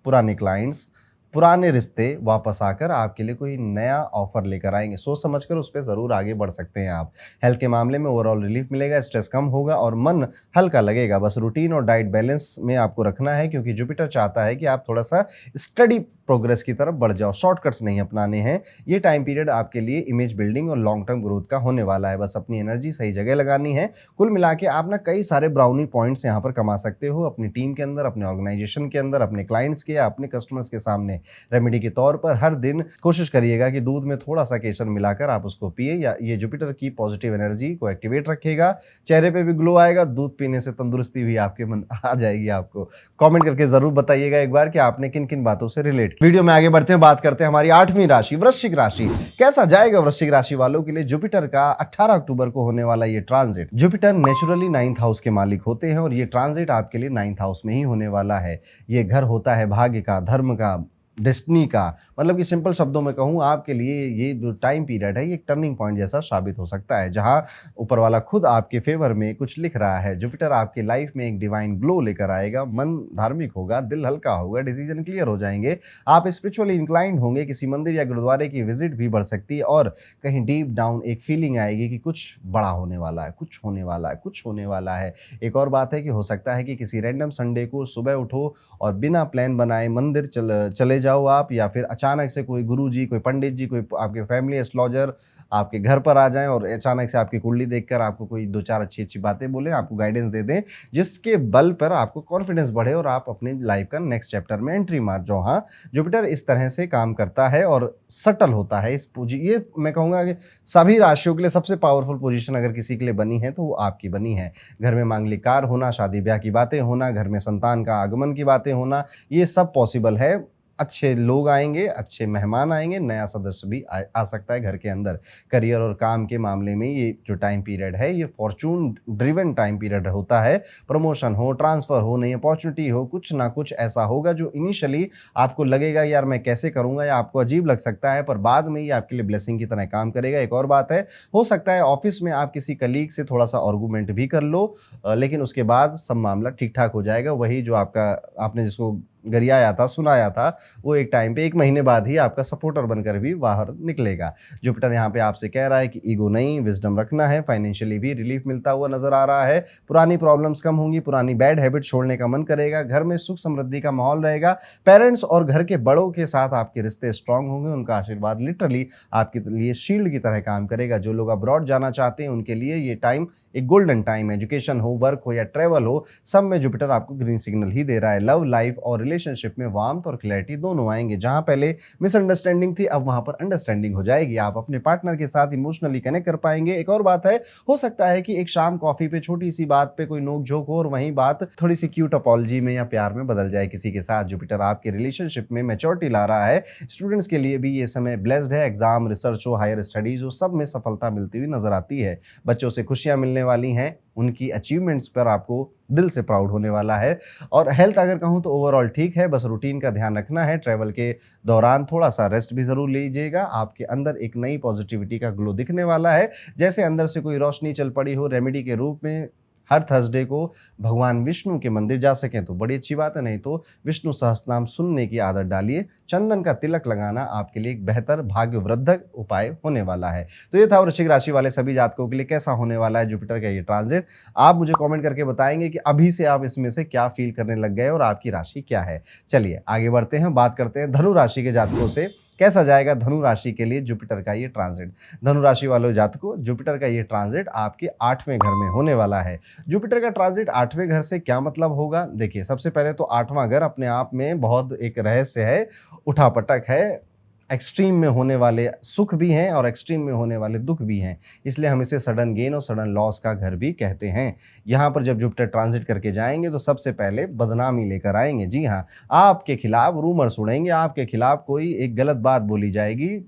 पुराने क्लाइंट्स, पुराने रिश्ते वापस आकर आपके लिए कोई नया ऑफर लेकर आएँगे। सोच समझकर उस पे ज़रूर आगे बढ़ सकते हैं आप। हेल्थ के मामले में ओवरऑल रिलीफ मिलेगा, स्ट्रेस कम होगा और मन हल्का लगेगा। बस रूटीन और डाइट बैलेंस में आपको रखना है, क्योंकि जुपिटर चाहता है कि आप थोड़ा-सा स्टडी प्रोग्रेस की तरफ बढ़ जाओ, शॉर्टकट्स नहीं अपनाने हैं। ये टाइम पीरियड आपके लिए इमेज बिल्डिंग और लॉन्ग टर्म ग्रोथ का होने वाला है। बस अपनी एनर्जी सही जगह लगानी है। कुल मिला के आप ना कई सारे ब्राउनी पॉइंट्स यहाँ पर कमा सकते हो, अपनी टीम के अंदर, अपने ऑर्गेनाइजेशन के अंदर, अपने क्लाइंट्स के या अपने कस्टमर्स के सामने। रेमेडी के तौर पर हर दिन कोशिश करिएगा कि दूध में थोड़ा-सा केसर मिलाकर आप उसको पिए, या ये जुपिटर की पॉजिटिव एनर्जी को एक्टिवेट रखेगा। चेहरे पे भी ग्लो आएगा, दूध पीने से तंदुरुस्ती भी आपके मन आ जाएगी आपको। कमेंट करके ज़रूर बताइएगा एक बार कि आपने किन-किन बातों से रिलेट। वीडियो में आगे बढ़ते हैं, बात करते हैं हमारी 8वीं राशि वृश्चिक राशि। कैसा जाएगा वृश्चिक राशि वालों के लिए जुपिटर का 18 अक्टूबर को होने वाला ये transit. Jupiter naturally 9th house के मालिक होते हैं और ये ट्रांजिट आपके लिए 9th हाउस में ही होने वाला है। ये घर होता है भाग्य का, धर्म का, डेस्टिनी का। मतलब कि सिंपल शब्दों में कहूँ, आपके लिए ये जो टाइम पीरियड है, ये एक टर्निंग पॉइंट जैसा साबित हो सकता है, जहाँ ऊपर वाला खुद आपके फेवर में कुछ लिख रहा है। जुपिटर आपकी लाइफ में एक डिवाइन ग्लो लेकर आएगा, मन धार्मिक होगा, दिल हल्का होगा, डिसीजन क्लियर हो जाएंगे, आप स्पिरिचुअली इंक्लाइंड होंगे, किसी मंदिर या गुरुद्वारे की विजिट भी बढ़ सकती है और कहीं डीप डाउन एक फीलिंग आएगी कि कुछ बड़ा होने वाला है, कुछ होने वाला है, कुछ होने वाला है। एक और बात है कि हो सकता है कि किसी रैंडम संडे को सुबह उठो और बिना प्लान बनाए मंदिर चले जाओ आप, या फिर अचानक से कोई गुरुजी, कोई पंडित जी, कोई आपके फैमिली एस्ट्रोलॉजर आपके घर पर आ जाएं और अचानक से आपकी कुंडली देखकर आपको कोई 2-4 अच्छी-अच्छी बातें बोलें, आपको गाइडेंस दे दें, जिसके बल पर आपको कॉन्फिडेंस बढ़े और आप अपनी लाइफ का नेक्स्ट चैप्टर में एंट्री मार जाओ। हाँ, जुपिटर इस तरह से काम करता है और सटल होता है। ये मैं कहूँगा कि सभी राशियों के लिए सबसे पावरफुल पोजीशन अगर किसी के लिए बनी है, तो वो आपकी बनी है। घर में मांगलिक कार्य होना, शादी-ब्याह की बातें होना, घर में संतान का आगमन की बातें होना, ये सब पॉसिबल है। अच्छे लोग आएँगे, अच्छे मेहमान आएँगे, नया सदस्य भी आ सकता है घर के अंदर। करियर और काम के मामले में ये जो टाइम पीरियड है, ये फॉर्च्यून ड्रिवन टाइम पीरियड होता है। प्रमोशन हो, ट्रांसफ़र हो, नई अपॉर्च्युनिटी हो, कुछ ना कुछ ऐसा होगा जो इनिशियली आपको लगेगा यार मैं कैसे करूँगा, या आपको अजीब लग सकता है, पर बाद में ये आपके लिए ब्लेसिंग की तरह काम करेगा। एक और बात है, हो सकता है ऑफ़िस में आप किसी कलीग से थोड़ा-सा आर्गुमेंट भी कर लो, लेकिन उसके बाद सब मामला ठीक-ठाक हो जाएगा। वही जो आपका आपने जिसको गरियाया था, सुनाया था, वो एक टाइम पे 1 महीने बाद ही आपका सपोर्टर बनकर भी बाहर निकलेगा। जुपिटर यहाँ पे आपसे कह रहा है कि ईगो नहीं, विज़डम रखना है, फाइनेंशियली भी रिलीफ मिलता हुआ नज़र आ रहा है, पुरानी प्रॉब्लम्स कम होंगी, पुरानी बैड हैबिट छोड़ने का मन करेगा, घर में सुख समृद्धि का माहौल रहेगा, पेरेंट्स और घर के बड़ों के साथ आपके रिश्ते स्ट्रॉन्ग होंगे, उनका आशीर्वाद लिटरली आपके लिए शील्ड की तरह काम करेगा। जो लोग अब्रॉड जाना चाहते हैं, उनके लिए ये टाइम एक गोल्डन टाइम है। एजुकेशन हो, वर्क हो या ट्रैवल हो, सब में जुपिटर आपको ग्रीन सिग्नल ही दे रहा है। लव लाइफ और रिलेशनशिप में वार्मथ और क्लैरिटी दोनों आएंगे। जहां पहले मिसअंडरस्टैंडिंग थी, अब वहां पर अंडरस्टैंडिंग हो जाएगी। आप अपने पार्टनर के साथ इमोशनली कनेक्ट कर पाएंगे। एक और बात है, हो सकता है कि एक शाम कॉफी पे छोटी सी बात पे कोई नोक झोंक हो और वहीं बात थोड़ी सी क्यूट अपॉलजी में या प्यार में बदल जाए किसी के साथ। जुपिटर आपके रिलेशनशिप में मैच्योरिटी ला रहा है। स्टूडेंट्स के लिए भी ये समय ब्लेस्ड है। एग्जाम, रिसर्च हो, हायर स्टडीज हो, सब में सफलता मिलती हुई नजर आती है। बच्चों से खुशियां मिलने वाली हैं, उनकी अचीवमेंट्स पर आपको दिल से प्राउड होने वाला है। और हेल्थ अगर कहूँ तो ओवरऑल ठीक है, बस रूटीन का ध्यान रखना है। ट्रैवल के दौरान थोड़ा सा रेस्ट भी ज़रूर लीजिएगा। आपके अंदर एक नई पॉजिटिविटी का ग्लो दिखने वाला है, जैसे अंदर से कोई रोशनी चल पड़ी हो। रेमेडी के रूप में हर थर्सडे को भगवान विष्णु के मंदिर जा सकें तो बड़ी अच्छी बात है, नहीं तो विष्णु सहस्त्रनाम सुनने की आदत डालिए। चंदन का तिलक लगाना आपके लिए एक बेहतर भाग्यवर्धक उपाय होने वाला है। तो ये था वृश्चिक राशि वाले सभी जातकों के लिए कैसा होने वाला है जुपिटर का ये ट्रांजिट। आप मुझे कमेंट करके बताएंगे कि अभी से आप इसमें से क्या फील करने लग गए और आपकी राशि क्या है। चलिए आगे बढ़ते हैं, बात करते हैं धनु राशि के जातकों से कैसा जाएगा धनु राशि के लिए जुपिटर का ये ट्रांजिट। धनु राशि वालों जातकों, जुपिटर का ये ट्रांजिट आपके 8वें घर में होने वाला है। जुपिटर का ट्रांजिट 8वें घर से क्या मतलब होगा? देखिए, सबसे पहले तो 8वां घर अपने आप में बहुत एक रहस्य है, उठापटक है। एक्सट्रीम में होने वाले सुख भी हैं और एक्सट्रीम में होने वाले दुख भी हैं, इसलिए हम इसे सडन गेन और सडन लॉस का घर भी कहते हैं। यहाँ पर जब जुपिटर ट्रांजिट करके जाएंगे तो सबसे पहले बदनामी लेकर आएंगे। जी हाँ, आपके खिलाफ रूमर्स उड़ेंगे, आपके खिलाफ कोई एक गलत बात बोली जाएगी,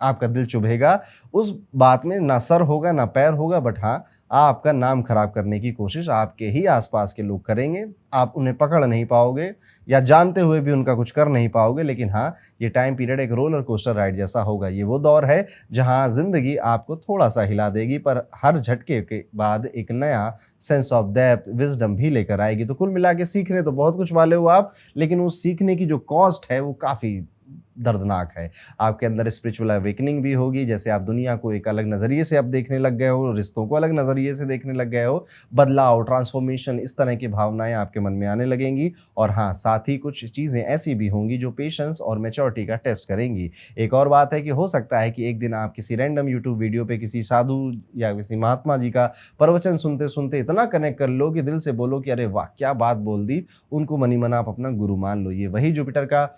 आपका दिल चुभेगा। उस बात में ना सर होगा ना पैर होगा, बट हाँ, आपका नाम खराब करने की कोशिश आपके ही आसपास के लोग करेंगे। आप उन्हें पकड़ नहीं पाओगे या जानते हुए भी उनका कुछ कर नहीं पाओगे, लेकिन हाँ, ये टाइम पीरियड एक रोलर कोस्टर राइड जैसा होगा। ये वो दौर है जहाँ ज़िंदगी आपको थोड़ा-सा हिला देगी, पर हर झटके के बाद एक नया सेंस ऑफ डेप्थ, विज़डम भी लेकर आएगी। तो कुल मिला के सीखने तो बहुत कुछ वाले हो आप, लेकिन उस सीखने की जो कॉस्ट है वो काफ़ी दर्दनाक है। आपके अंदर स्पिरिचुअल अवेकनिंग भी होगी, जैसे आप दुनिया को एक अलग नज़रिए से अब देखने लग गए हो, रिश्तों को अलग नज़रिए से देखने लग गए हो। बदलाव, ट्रांसफॉर्मेशन, इस तरह की भावनाएं आपके मन में आने लगेंगी। और हाँ, साथ ही कुछ चीज़ें ऐसी भी होंगी जो पेशेंस और मैच्योरिटी का टेस्ट करेंगी। एक और बात है कि हो सकता है कि एक दिन आप किसी रैंडम यूट्यूब वीडियो पे किसी साधु या किसी महात्मा जी का प्रवचन सुनते सुनते इतना कनेक्ट कर लो कि दिल से बोलो कि अरे वाह, क्या बात बोल दी। उनको मनी मन आप अपना गुरु मान लो। ये वही जुपिटर का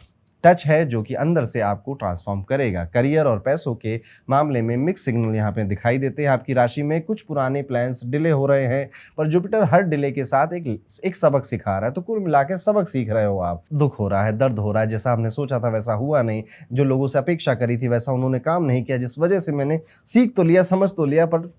टच है जो कि अंदर से आपको ट्रांसफॉर्म करेगा। करियर और पैसों के मामले में मिक्स सिग्नल यहाँ पे दिखाई देते हैं। आपकी राशि में कुछ पुराने प्लान्स डिले हो रहे हैं, पर जुपिटर हर डिले के साथ एक सबक सिखा रहा है। तो कुल मिला के सबक सीख रहे हो आप। दुख हो रहा है, दर्द हो रहा है, जैसा हमने सोचा था वैसा हुआ नहीं, जो लोगों से अपेक्षा करी थी वैसा उन्होंने काम नहीं किया, जिस वजह से मैंने सीख तो लिया, समझ तो लिया, पर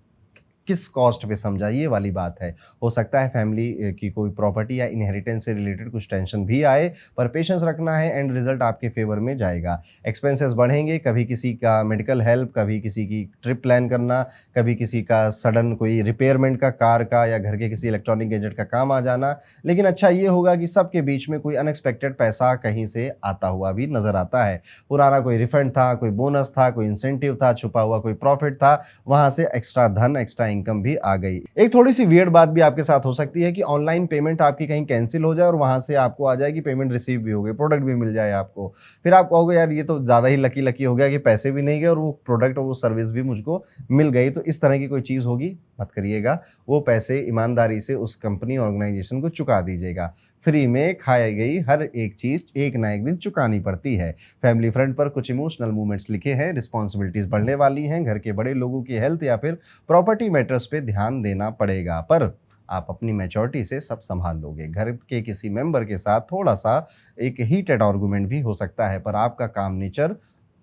किस कॉस्ट पे समझा, ये वाली बात है। हो सकता है फैमिली की कोई प्रॉपर्टी या इनहेरिटेंस से रिलेटेड कुछ टेंशन भी आए, पर पेशेंस रखना है, एंड रिजल्ट आपके फेवर में जाएगा। एक्सपेंसेस बढ़ेंगे, कभी किसी का मेडिकल हेल्प, कभी किसी की ट्रिप प्लान करना, कभी किसी का सडन कोई रिपेयरमेंट का, कार का या घर के किसी इलेक्ट्रॉनिक गैजेट का काम आ जाना। लेकिन अच्छा ये होगा कि सबके बीच में कोई अनएक्सपेक्टेड पैसा कहीं से आता हुआ भी नजर आता है। पुराना कोई रिफंड था, कोई बोनस था, कोई इंसेंटिव था, छुपा हुआ कोई प्रॉफिट था, वहां से एक्स्ट्रा धन, एक्स्ट्रा इनकम भी आ गई। एक थोड़ी सी वियर्ड बात भी आपके साथ हो सकती है कि ऑनलाइन पेमेंट आपकी कहीं कैंसिल हो जाए और वहां से आपको आ जाए कि पेमेंट रिसीव भी हो गई, प्रोडक्ट भी मिल जाए आपको। फिर आप कहोगे यार ये तो ज्यादा ही लकी लकी हो गया कि पैसे भी नहीं गए और वो प्रोडक्ट और वो सर्विस भी मुझको मिल गई। तो इस तरह की कोई चीज होगी, मत करिएगा। वो पैसे ईमानदारी से उस कंपनी ऑर्गेनाइजेशन को चुका दीजिएगा। फ्री में खाई गई हर एक चीज एक ना एक दिन चुकानी पड़ती है। फैमिली फ्रंट पर कुछ इमोशनल मूवमेंट्स लिखे हैं, रिस्पॉन्सिबिलिटीज बढ़ने वाली हैं, घर के बड़े लोगों की हेल्थ या फिर प्रॉपर्टी मैटर्स पे ध्यान देना पड़ेगा, पर आप अपनी मैच्योरिटी से सब संभाल लोगे। घर के किसी मेंबर के साथ थोड़ा सा एक हीटेड आर्गुमेंट भी हो सकता है, पर आपका काम नेचर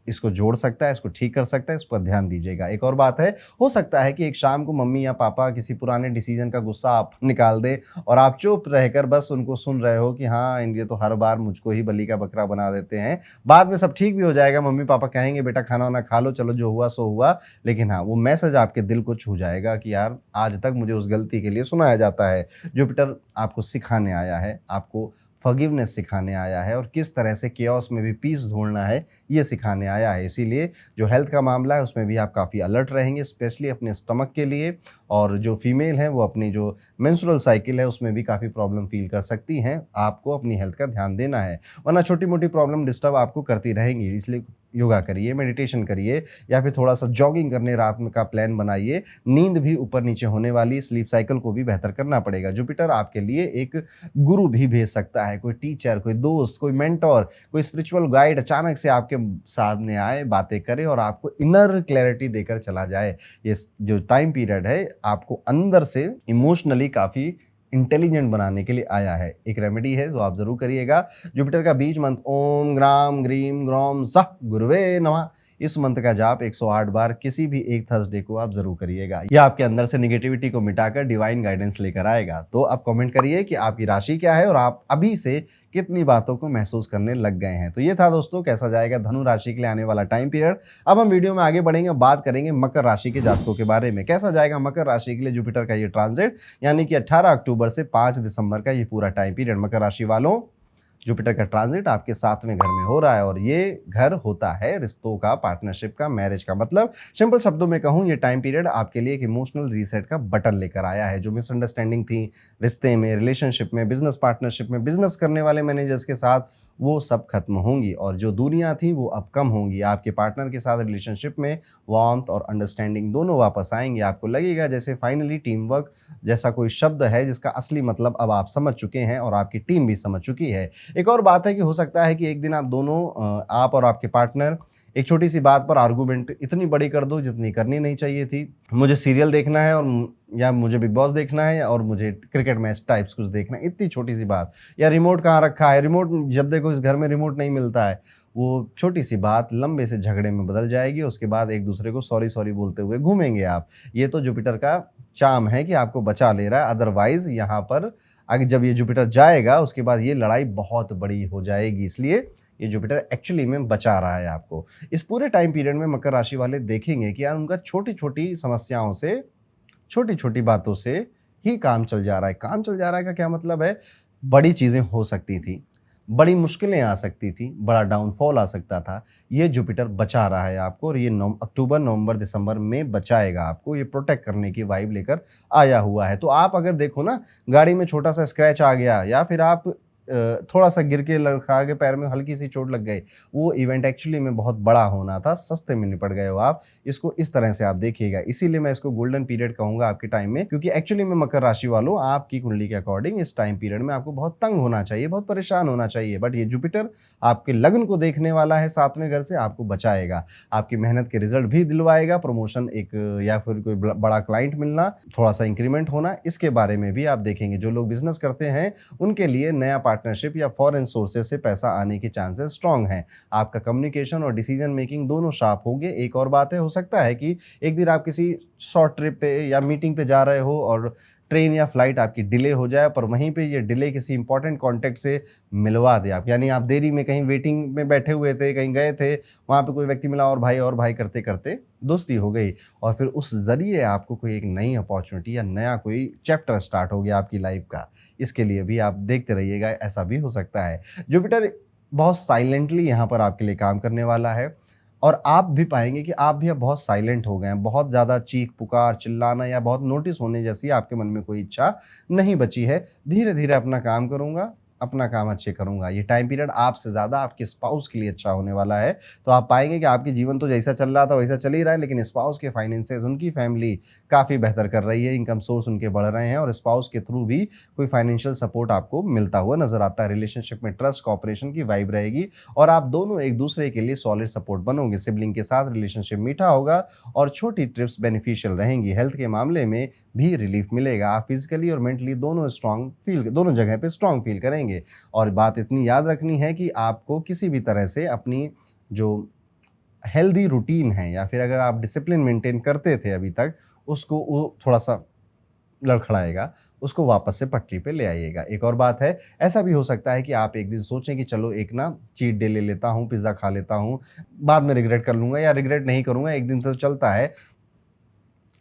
इसको जोड़ सकता है, इसको ठीक कर सकता है, इस पर ध्यान दीजिएगा। एक और बात है, हो सकता है कि एक शाम को मम्मी या पापा किसी पुराने डिसीजन का गुस्सा आप निकाल दे और आप चुप रहकर बस उनको सुन रहे हो कि हाँ, ये तो हर बार मुझको ही बलि का बकरा बना देते हैं। बाद में सब ठीक भी हो जाएगा, मम्मी पापा कहेंगे बेटा खाना वाना खा लो, चलो जो हुआ सो हुआ। लेकिन हाँ, वो मैसेज आपके दिल को छू जाएगा कि यार आज तक मुझे उस गलती के लिए सुनाया जाता है। जुपिटर आपको सिखाने आया है, आपको फॉरगिवनेस सिखाने आया है और किस तरह से केओस में भी पीस ढूंढना है ये सिखाने आया है। इसीलिए जो हेल्थ का मामला है उसमें भी आप काफ़ी अलर्ट रहेंगे, स्पेशली अपने स्टमक के लिए। और जो फीमेल हैं वो अपनी जो मेंस्ट्रुअल साइकिल है उसमें भी काफ़ी प्रॉब्लम फील कर सकती हैं। आपको अपनी हेल्थ का ध्यान देना है, वरना छोटी-मोटी प्रॉब्लम डिस्टर्ब आपको करती रहेंगी। इसलिए योगा करिए, मेडिटेशन करिए या फिर थोड़ा-सा जॉगिंग करने रात में का प्लान बनाइए। नींद भी ऊपर-नीचे होने वाली, स्लीप साइकिल को भी बेहतर करना पड़ेगा। जुपिटर आपके लिए एक गुरु भी भेज सकता है, कोई टीचर, कोई दोस्त, कोई मेंटर, कोई स्पिरिचुअल गाइड अचानक से आपके सामने आए, बातें करे और आपको इनर क्लैरिटी देकर चला जाए। ये जो टाइम पीरियड है आपको अंदर से इमोशनली काफ़ी इंटेलिजेंट बनाने के लिए आया है। एक रेमेडी है जो आप ज़रूर करिएगा। जुपिटर का बीज मंत्र ओम ग्राम ग्रीम ग्रौम सः गुरुवे नमः, इस मंत्र का जाप 108 बार किसी भी एक थर्सडे को आप जरूर करिएगा। यह आपके अंदर से नेगेटिविटी को मिटाकर डिवाइन गाइडेंस लेकर आएगा। तो आप कमेंट करिए कि आपकी राशि क्या है और आप अभी से कितनी बातों को महसूस करने लग गए हैं। तो ये था दोस्तों कैसा जाएगा धनु राशि के लिए आने वाला टाइम पीरियड। अब हम वीडियो में आगे बढ़ेंगे, बात करेंगे मकर राशि के जातकों के बारे में। कैसा जाएगा मकर राशि के लिए जुपिटर का ये ट्रांजिट, यानी कि 18 अक्टूबर से 5 दिसंबर का ये पूरा टाइम पीरियड। मकर राशि वालों, जुपिटर का ट्रांजिट आपके 7वें घर में हो रहा है और ये घर होता है रिश्तों का, पार्टनरशिप का, मैरिज का। मतलब सिंपल शब्दों में कहूँ, ये टाइम पीरियड आपके लिए एक इमोशनल रीसेट का बटन लेकर आया है। जो मिसअंडरस्टैंडिंग थी रिश्ते में, रिलेशनशिप में, बिजनेस पार्टनरशिप में, बिजनेस करने वाले मैनेजर्स के साथ, वो सब खत्म होंगी और जो दूरियां थी वो अब कम होंगी। आपके पार्टनर के साथ रिलेशनशिप में वार्मथ और अंडरस्टैंडिंग दोनों वापस आएंगे। आपको लगेगा जैसे फाइनली टीम वर्क जैसा कोई शब्द है जिसका असली मतलब अब आप समझ चुके हैं और आपकी टीम भी समझ चुकी है। एक और बात है कि हो सकता है कि एक दिन आप दोनों आप और आपके पार्टनर एक छोटी सी बात पर आर्गुमेंट इतनी बड़ी कर दो जितनी करनी नहीं चाहिए थी। मुझे सीरियल देखना है और या मुझे बिग बॉस देखना है और मुझे क्रिकेट मैच टाइप्स कुछ देखना है, इतनी छोटी सी बात। या रिमोट कहाँ रखा है, रिमोट जब देखो इस घर में रिमोट नहीं मिलता है। वो छोटी सी बात लंबे से झगड़े में बदल जाएगी। उसके बाद एक दूसरे को सॉरी सॉरी बोलते हुए घूमेंगे आप। ये तो जुपिटर का चार्म है कि आपको बचा ले रहा है। अदरवाइज यहाँ पर आगे जब ये जुपिटर जाएगा उसके बाद ये लड़ाई बहुत बड़ी हो जाएगी। इसलिए ये जुपिटर एक्चुअली में बचा रहा है आपको। इस पूरे टाइम पीरियड में मकर राशि वाले देखेंगे कि यार उनका छोटी छोटी समस्याओं से, छोटी छोटी बातों से ही काम चल जा रहा है। काम चल जा रहा है का क्या मतलब है, बड़ी चीजें हो सकती थी, बड़ी मुश्किलें आ सकती थी, बड़ा डाउनफॉल आ सकता था। ये जुपिटर बचा रहा है आपको और ये अक्टूबर नवंबर दिसंबर में बचाएगा आपको। ये प्रोटेक्ट करने की वाइब लेकर आया हुआ है। तो आप अगर देखो ना, गाड़ी में छोटा सा स्क्रैच आ गया या फिर आप थोड़ा सा गिर के लड़खड़ा के पैर में हल्की सी चोट लग गई, वो इवेंट एक्चुअली में बहुत बड़ा होना था, सस्ते में निपट गए हो आप। इसको इस तरह से आप देखिएगा। इसीलिए मैं इसको गोल्डन पीरियड कहूंगा आपके टाइम में, क्योंकि एक्चुअली में मकर राशि वालों आपकी कुंडली के अकॉर्डिंग इस टाइम पीरियड में आपको बहुत तंग होना चाहिए, बहुत परेशान होना चाहिए। बट ये जुपिटर आपके लग्न को देखने वाला है 7वें घर से, आपको बचाएगा, आपकी मेहनत के रिजल्ट भी दिलवाएगा। प्रमोशन एक या फिर कोई बड़ा क्लाइंट मिलना, थोड़ा सा इंक्रीमेंट होना, इसके बारे में भी आप देखेंगे। जो लोग बिजनेस करते हैं उनके लिए नया पार्टनरशिप या फॉरेन सोर्सेज से पैसा आने के चांसेस स्ट्रांग हैं। आपका कम्युनिकेशन और डिसीजन मेकिंग दोनों शार्प होंगे। एक और बात है, हो सकता है कि एक दिन आप किसी शॉर्ट ट्रिप पे या मीटिंग पे जा रहे हो और ट्रेन या फ्लाइट आपकी डिले हो जाए, पर वहीं पे ये डिले किसी इंपॉर्टेंट कॉन्टेक्ट से मिलवा दे आप। यानी आप देरी में कहीं वेटिंग में बैठे हुए थे, कहीं गए थे, वहाँ पे कोई व्यक्ति मिला और भाई करते करते दोस्ती हो गई और फिर उस जरिए आपको कोई एक नई अपॉर्चुनिटी या नया कोई चैप्टर स्टार्ट हो गया आपकी लाइफ का। इसके लिए भी आप देखते रहिएगा, ऐसा भी हो सकता है। जुपिटर बहुत साइलेंटली यहाँ पर आपके लिए काम करने वाला है और आप भी पाएंगे कि आप भी अब बहुत साइलेंट हो गए हैं। बहुत ज़्यादा चीख पुकार, चिल्लाना या बहुत नोटिस होने जैसी आपके मन में कोई इच्छा नहीं बची है। धीरे धीरे अपना काम करूँगा, अपना काम अच्छे करूँगा। ये टाइम पीरियड आपसे ज़्यादा आपके स्पाउस के लिए अच्छा होने वाला है। तो आप पाएंगे कि आपके जीवन तो जैसा चल रहा था वैसा चल ही रहा है, लेकिन स्पाउस के फाइनेंसेस, उनकी फैमिली काफ़ी बेहतर कर रही है, इनकम सोर्स उनके बढ़ रहे हैं और स्पाउस के थ्रू भी कोई फाइनेंशियल सपोर्ट आपको मिलता हुआ नजर आता है। रिलेशनशिप में ट्रस्ट, कॉपरेशन की वाइब रहेगी और आप दोनों एक दूसरे के लिए सॉलिड सपोर्ट बनोगे। सिबलिंग के साथ रिलेशनशिप मीठा होगा और छोटी ट्रिप्स बेनिफिशियल रहेंगी। हेल्थ के मामले में भी रिलीफ मिलेगा। आप फिजिकली और मेंटली दोनों जगह पे स्ट्रांग फील करेंगे। और बात इतनी याद रखनी है कि आपको किसी भी तरह से अपनी जो हेल्दी रूटीन है या फिर अगर आप डिसिप्लिन मेंटेन करते थे अभी तक, उसको वो थोड़ा सा लड़खड़ाएगा, उसको वापस से पटरी पे ले आइएगा। एक और बात है, ऐसा भी हो सकता है कि आप एक दिन सोचें कि चलो एक ना चीट डे ले लेता हूँ, पिज़्ज़ा खा लेता हूँ, बाद में रिग्रेट कर लूँगा या रिग्रेट नहीं करूँगा, एक दिन तो चलता है।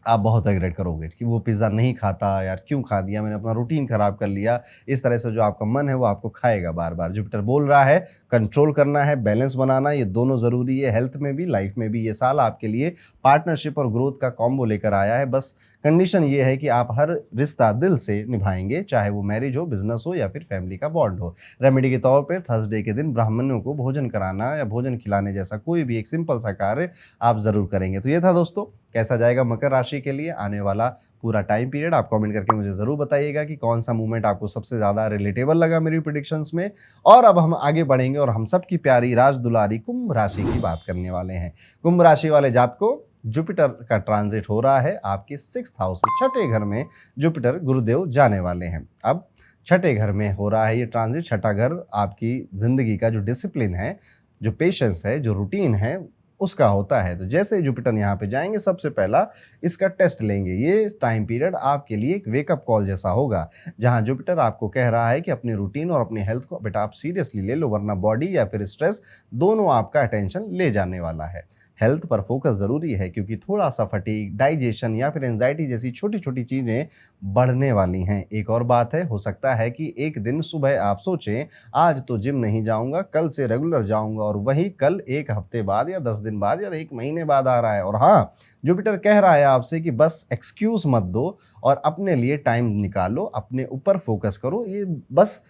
आप बहुत रिग्रेट करोगे कि वो पिज़्ज़ा नहीं खाता, यार क्यों खा दिया, मैंने अपना रूटीन ख़राब कर लिया। इस तरह से जो आपका मन है वो आपको खाएगा बार-बार। जुपिटर बोल रहा है कंट्रोल करना है, बैलेंस बनाना, ये दोनों ज़रूरी है हेल्थ में भी, लाइफ़ में भी। ये साल आपके लिए पार्टनरशिप और ग्रोथ का कॉम्बो लेकर आया है। बस कंडीशन ये है कि आप हर रिश्ता दिल से निभाएँगे, चाहे वो मैरिज हो, बिज़नेस हो या फिर फैमिली का बॉन्ड हो। रेमेडी के तौर पे थर्सडे के दिन ब्राह्मणों को भोजन कराना या भोजन खिलाने जैसा कोई भी एक सिंपल सा कार्य आप ज़रूर करेंगे। तो ये था दोस्तों, कैसा जाएगा मकर राशि के लिए आने वाला पूरा टाइम पीरियड। आप कमेंट करके मुझे ज़रूर बताइएगा कि कौन सा मूवमेंट आपको सबसे ज़्यादा रिलेटेबल लगा मेरी प्रेडिक्शंस में। और अब हम आगे बढ़ेंगे और हम सबकी प्यारी राज दुलारी कुंभ राशि की बात करने वाले हैं। कुंभ राशि वाले जातकों, जुपिटर का ट्रांजिट हो रहा है आपके 6th हाउस में, छठे घर में जुपिटर गुरुदेव जाने वाले हैं। अब छठे घर में हो रहा है ये ट्रांजिट। छठा घर आपकी ज़िंदगी का जो डिसिप्लिन है, जो पेशेंस है, जो रूटीन है, उसका होता है। तो जैसे ही जुपिटर यहाँ पे जाएँगे, सबसे पहला इसका टेस्ट लेंगे। ये टाइम पीरियड आपके लिए एक वेकअप कॉल जैसा होगा, जहाँ जुपिटर आपको कह रहा है कि अपनी रूटीन और अपनी हेल्थ को बेटा आप सीरियसली ले लो, वरना बॉडी या फिर स्ट्रेस दोनों आपका अटेंशन ले जाने वाला है। हेल्थ पर फोकस ज़रूरी है, क्योंकि थोड़ा-सा फटीग, डाइजेशन या फिर एंग्ज़ायटी जैसी छोटी-छोटी चीज़ें बढ़ने वाली हैं। एक और बात है, हो सकता है कि एक दिन सुबह आप सोचें, आज तो जिम नहीं जाऊँगा, कल से रेगुलर जाऊँगा, और वही कल 1 हफ्ते बाद या 10 दिन बाद या 1 महीने बाद आ रहा है। और हाँ, जुपिटर कह रहा है आपसे कि बस एक्सक्यूज़ मत दो और अपने लिए टाइम निकालो, अपने ऊपर फोकस करो। ये बस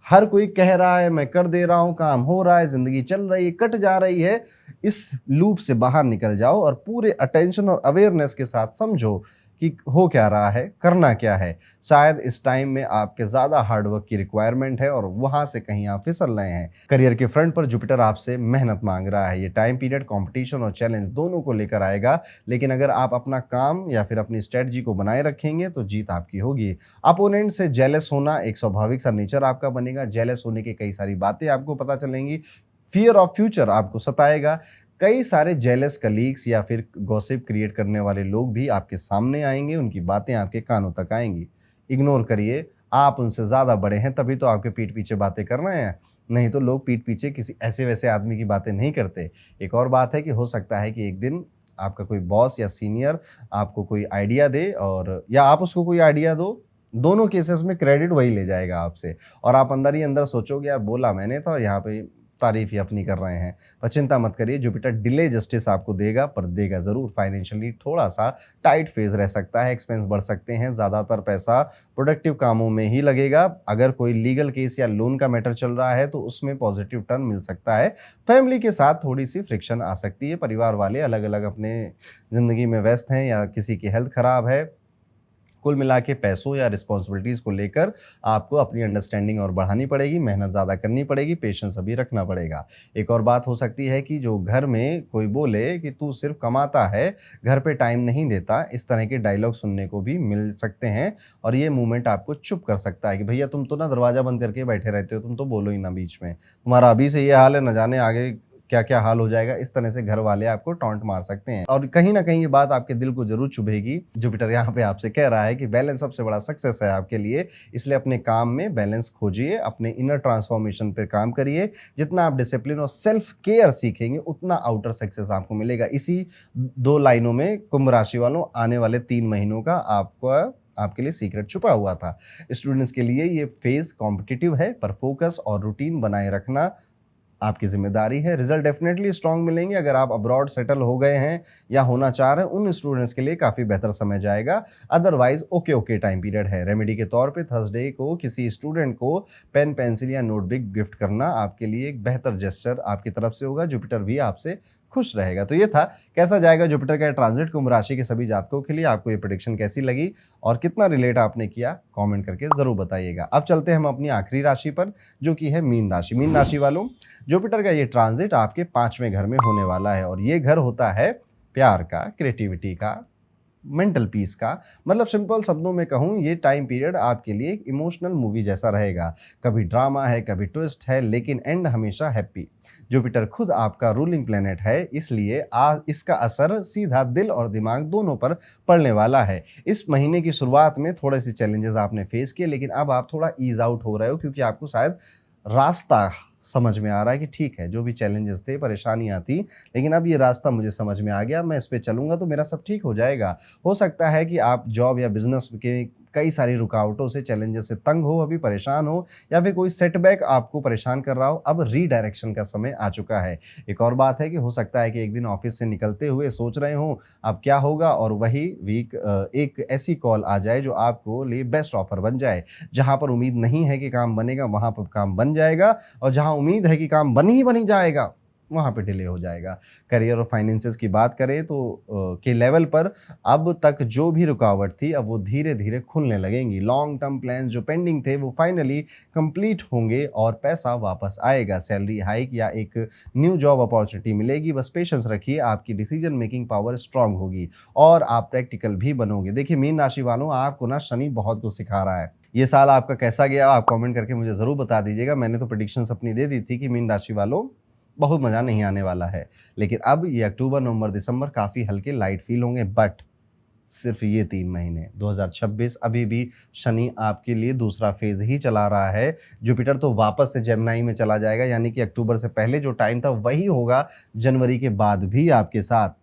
हर कोई कह रहा है, मैं कर दे रहा हूँ, काम हो रहा है, ज़िंदगी चल रही है, कट जा रही है। इस लूप से बाहर निकल जाओ और पूरे अटेंशन और अवेयरनेस के साथ समझो कि हो क्या रहा है, करना क्या है। शायद इस टाइम में आपके ज़्यादा हार्डवर्क की रिक्वायरमेंट है और वहाँ से कहीं आप फिसल रहे हैं। करियर के फ्रंट पर जुपिटर आपसे मेहनत मांग रहा है। ये टाइम पीरियड कॉम्पिटिशन और चैलेंज दोनों को लेकर आएगा, लेकिन अगर आप अपना काम या फिर अपनी स्ट्रेटजी को बनाए रखेंगे तो जीत आपकी होगी। अपोनेंट से जेलस होना एक स्वाभाविक सा नेचर आपका बनेगा। जेलस होने की कई सारी बातें आपको पता चलेंगी। फियर ऑफ फ्यूचर आपको सताएगा। कई सारे जेलस कलीग्स या फिर गॉसिप क्रिएट करने वाले लोग भी आपके सामने आएँगे, उनकी बातें आपके कानों तक आएँगी। इग्नोर करिए, आप उनसे ज़्यादा बड़े हैं तभी तो आपके पीठ पीछे बातें कर रहे हैं, नहीं तो लोग पीठ पीछे किसी ऐसे-वैसे आदमी की बातें नहीं करते। एक और बात है कि हो सकता है कि एक दिन आपका कोई बॉस या सीनियर आपको कोई आइडिया दे, और या आप उसको कोई आइडिया दो, दोनों केसेस में क्रेडिट वही ले जाएगा आपसे, और आप अंदर ही अंदर सोचोगे यार बोला मैंने था और यहाँ पे तारीफ ही अपनी कर रहे हैं। पर चिंता मत करिए, जुपिटर डिले जस्टिस आपको देगा, पर देगा ज़रूर। फाइनेंशियली थोड़ा-सा टाइट फेज़ रह सकता है, एक्सपेंस बढ़ सकते हैं, ज़्यादातर पैसा प्रोडक्टिव कामों में ही लगेगा। अगर कोई लीगल केस या लोन का मैटर चल रहा है तो उसमें पॉजिटिव टर्न मिल सकता है। फैमिली के साथ थोड़ी-सी फ्रिक्शन आ सकती है, परिवार वाले अलग-अलग अपने ज़िंदगी में व्यस्त हैं या किसी की हेल्थ खराब है। कुल मिला के पैसों या रिस्पॉन्सिबिलिटीज़ को लेकर आपको अपनी अंडरस्टैंडिंग और बढ़ानी पड़ेगी, मेहनत ज़्यादा करनी पड़ेगी, पेशेंस अभी रखना पड़ेगा। एक और बात हो सकती है कि जो घर में कोई बोले कि तू सिर्फ़ कमाता है, घर पे टाइम नहीं देता, इस तरह के डायलॉग सुनने को भी मिल सकते हैं, और ये मूवमेंट आपको चुप कर सकता है कि भैया तुम तो ना दरवाज़ा बंद करके बैठे रहते हो, तुम तो बोलो ही ना बीच में। तुम्हारा अभी से ये हाल है, न जाने आगे क्या-क्या हाल हो जाएगा। इस तरह से घर वाले आपको टॉन्ट मार सकते हैं, और कहीं न कहीं ये बात आपके दिल को ज़रूर चुभेगी। जुपिटर यहाँ पे आपसे कह रहा है कि बैलेंस सबसे बड़ा सक्सेस है आपके लिए, इसलिए अपने काम में बैलेंस खोजिए, अपने इनर ट्रांसफॉर्मेशन पे काम करिए। जितना आप डिसिप्लिन और सेल्फ केयर सीखेंगे, उतना आउटर सक्सेस आपको मिलेगा। इसी 2 लाइनों में कुंभ राशि वालों आने वाले 3 महीनों का आपके लिए सीक्रेट छुपा हुआ था। स्टूडेंट्स के लिए ये फेज़ कॉम्पिटिटिव है, पर फोकस और रूटीन बनाए रखना आपकी ज़िम्मेदारी है। रिज़ल्ट डेफ़िनेटली स्ट्रॉन्ग मिलेंगे। अगर आप अब्रॉड सेटल हो गए हैं या होना चाह रहे हैं, उन स्टूडेंट्स के लिए काफ़ी बेहतर समय जाएगा। अदरवाइज़ ओके टाइम पीरियड है। रेमेडी के तौर पे थर्सडे को किसी स्टूडेंट को पेन, पेंसिल या नोटबुक गिफ्ट करना आपके लिए एक बेहतर जेस्चर आपकी तरफ से होगा। जुपिटर भी आपसे खुश रहेगा। तो ये था कैसा जाएगा जुपिटर का ट्रांजिट कुंभ राशि के सभी जातकों के लिए। आपको ये प्रेडिक्शन कैसी लगी और कितना रिलेट आपने किया, कमेंट करके ज़रूर बताइएगा। अब चलते हैं हम अपनी आखिरी राशि पर, जो कि है मीन राशि। मीन राशि वालों, जुपिटर का ये ट्रांजिट आपके 5वें घर में होने वाला है, और ये घर होता है प्यार का, क्रिएटिविटी का, मेंटल पीस का। मतलब सिंपल शब्दों में कहूँ, ये टाइम पीरियड आपके लिए एक इमोशनल मूवी जैसा रहेगा। कभी ड्रामा है, कभी ट्विस्ट है, लेकिन एंड हमेशा हैप्पी। जुपिटर खुद आपका रूलिंग प्लेनेट है, इसलिए इसका असर सीधा दिल और दिमाग दोनों पर पड़ने वाला है। इस महीने की शुरुआत में थोड़े से चैलेंजेस आपने फेस किए, लेकिन अब आप थोड़ा ईज आउट हो रहे हो, क्योंकि आपको शायद रास्ता समझ में आ रहा है कि ठीक है, जो भी चैलेंजेस थे, परेशानियाँ थी, लेकिन अब ये रास्ता मुझे समझ में आ गया, मैं इस पे चलूँगा तो मेरा सब ठीक हो जाएगा। हो सकता है कि आप जॉब या बिज़नेस के कई सारी रुकावटों से, चैलेंजेस से तंग हो, अभी परेशान हो या फिर कोई सेटबैक आपको परेशान कर रहा हो, अब रीडायरेक्शन का समय आ चुका है। एक और बात है कि हो सकता है कि एक दिन ऑफ़िस से निकलते हुए सोच रहे हों, अब क्या होगा और वही वीक एक ऐसी कॉल आ जाए जो आपको लिए बेस्ट ऑफ़र बन जाए। जहाँ पर उम्मीद नहीं है कि काम बनेगा, वहाँ पर काम बन जाएगा और जहाँ उम्मीद है कि काम बन ही जाएगा, वहाँ पे डिले हो जाएगा। करियर और फाइनेंसेस की बात करें तो के लेवल पर अब तक जो भी रुकावट थी, अब वो धीरे-धीरे खुलने लगेंगी। लॉन्ग टर्म प्लान्स जो पेंडिंग थे, वो फाइनली कंप्लीट होंगे और पैसा वापस आएगा। सैलरी हाइक या एक न्यू जॉब अपॉर्च्युनिटी मिलेगी, बस पेशेंस रखिए, आपकी डिसीजन मेकिंग पावर स्ट्रांग होगी और आप प्रैक्टिकल भी बनोगे। देखिए मीन राशि वालों, आपको ना शनि बहुत कुछ सिखा रहा है। ये साल आपका कैसा गया आप कमेंट करके मुझे ज़रूर बता दीजिएगा। मैंने तो प्रेडिक्शंस अपनी दे दी थी कि मीन राशि वालों बहुत मज़ा नहीं आने वाला है। लेकिन अब ये अक्टूबर, नवंबर, दिसंबर काफ़ी हल्के लाइट फ़ील होंगे, बट सिर्फ़ ये 3 महीने 2026 अभी भी शनि आपके लिए दूसरा फ़ेज़ ही चला रहा है। जुपिटर तो वापस से जेमिनी में चला जाएगा, यानी कि अक्टूबर से पहले जो टाइम था वही होगा जनवरी के बाद भी आपके साथ।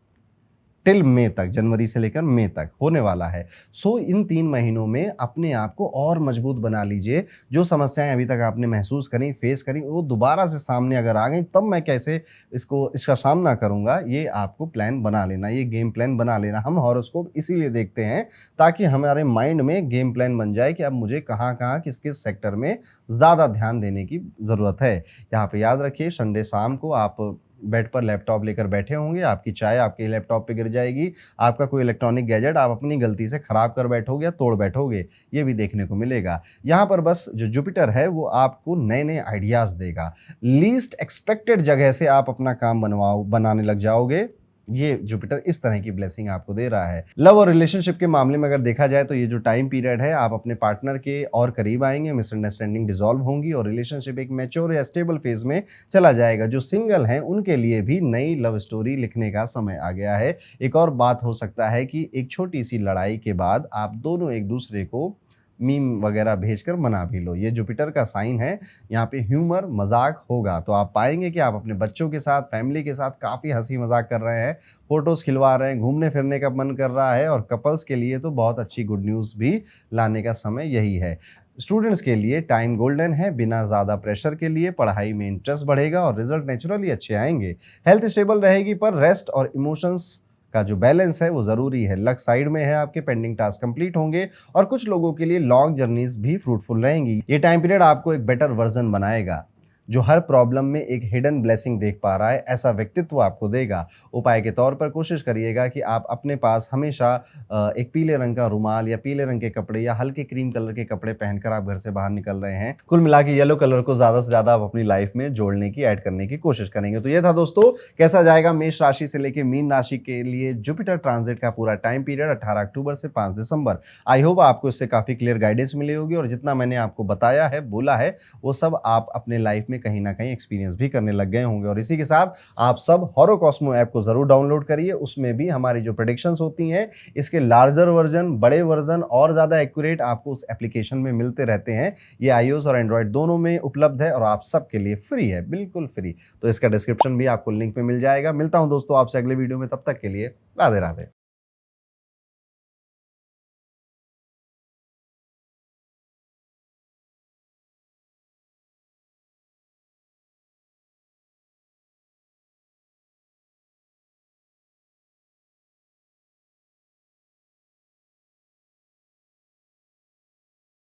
टिल मई तक, जनवरी से लेकर मई तक होने वाला है। सो इन 3 महीनों में अपने आप को और मजबूत बना लीजिए। जो समस्याएँ अभी तक आपने महसूस करी, फेस करी, वो दोबारा से सामने अगर आ गई, तब मैं कैसे इसका सामना करूँगा, ये आपको प्लान बना लेना, ये गेम प्लान बना लेना। हम हॉरोस्कोप इसीलिए देखते हैं ताकि हमारे माइंड में गेम प्लान बन जाए कि अब मुझे कहाँ-कहाँ, किस-किस सेक्टर में ज़्यादा ध्यान देने की ज़रूरत है। यहाँ पे याद रखिए, संडे शाम को आप बेड पर लैपटॉप लेकर बैठे होंगे, आपकी चाय आपके लैपटॉप पे गिर जाएगी, आपका कोई इलेक्ट्रॉनिक गैजेट आप अपनी गलती से खराब कर बैठोगे या तोड़ बैठोगे, ये भी देखने को मिलेगा। यहाँ पर बस जो जुपिटर है वो आपको नए-नए आइडियाज़ देगा। लीस्ट एक्सपेक्टेड जगह से आप अपना काम बनाने लग जाओगे। ये जुपिटर इस तरह की ब्लेसिंग आपको दे रहा है। लव और रिलेशनशिप के मामले में अगर देखा जाए तो ये जो टाइम पीरियड है, आप अपने पार्टनर के और करीब आएँगे, मिसअंडरस्टैंडिंग डिसॉल्व होंगी और रिलेशनशिप एक मैच्योर या स्टेबल फेज़ में चला जाएगा। जो सिंगल हैं उनके लिए भी नई लव स्टोरी लिखने का समय आ गया है। एक और बात हो सकता है कि एक छोटी-सी लड़ाई के बाद आप दोनों एक-दूसरे को मीम वगैरह भेजकर मना भी लो। ये जुपिटर का साइन है, यहाँ पे ह्यूमर, मज़ाक होगा, तो आप पाएँगे कि आप अपने बच्चों के साथ, फैमिली के साथ काफ़ी हँसी-मज़ाक कर रहे हैं, फ़ोटोज़ खिलवा रहे हैं, घूमने-फिरने का मन कर रहा है और कपल्स के लिए तो बहुत अच्छी गुड न्यूज़ भी लाने का समय यही है। स्टूडेंट्स के लिए टाइम गोल्डन है, बिना ज़्यादा प्रेशर के लिए पढ़ाई में इंटरेस्ट बढ़ेगा और रिज़ल्ट नेचुरली अच्छे आएँगे। हेल्थ स्टेबल रहेगी पर रेस्ट और इमोशंस का जो बैलेंस है वो ज़रूरी है। लक साइड में है आपके, पेंडिंग टास्क कंप्लीट होंगे और कुछ लोगों के लिए लॉन्ग जर्नीज़ भी फ्रूटफुल रहेंगी। ये टाइम पीरियड आपको एक बेटर वर्ज़न बनाएगा, जो हर प्रॉब्लम में एक हिडन ब्लेसिंग देख पा रहा है, ऐसा व्यक्तित्व आपको देगा। उपाय के तौर पर कोशिश करिएगा कि आप अपने पास हमेशा एक पीले रंग का रुमाल या पीले रंग के कपड़े या हल्के क्रीम कलर के कपड़े पहनकर आप घर से बाहर निकल रहे हैं। कुल मिला के येलो कलर को ज़्यादा से ज़्यादा आप अपनी लाइफ में जोड़ने की, ऐड करने की कोशिश करेंगे। तो ये था दोस्तों, कैसा जाएगा मेष राशि से लेके मीन राशि के लिए जुपिटर ट्रांजिट का पूरा टाइम पीरियड 18 अक्टूबर से 5 दिसंबर। आई होप आपको इससे काफ़ी क्लियर गाइडेंस मिली होगी और जितना मैंने आपको बताया है, बोला है, वो सब आप अपने लाइफ में कहीं न कहीं एक्सपीरियंस भी करने लग गए होंगे। और इसी के साथ आप सब हॉरोकॉस्मो ऐप को ज़रूर डाउनलोड करिए। उसमें भी हमारी जो प्रेडिक्शंस होती हैं, इसके लार्जर वर्जन, बड़े वर्जन और ज़्यादा एक्यूरेट आपको उस एप्लीकेशन में मिलते रहते हैं। ये iOS और एंड्रॉयड दोनों में उपलब्ध है और आप सबके लिए फ्री है, बिल्कुल फ्री। तो इसका डिस्क्रिप्शन भी आपको लिंक में मिल जाएगा। मिलता हूँ दोस्तों आपसे अगले वीडियो में, तब तक के लिए राधे राधे।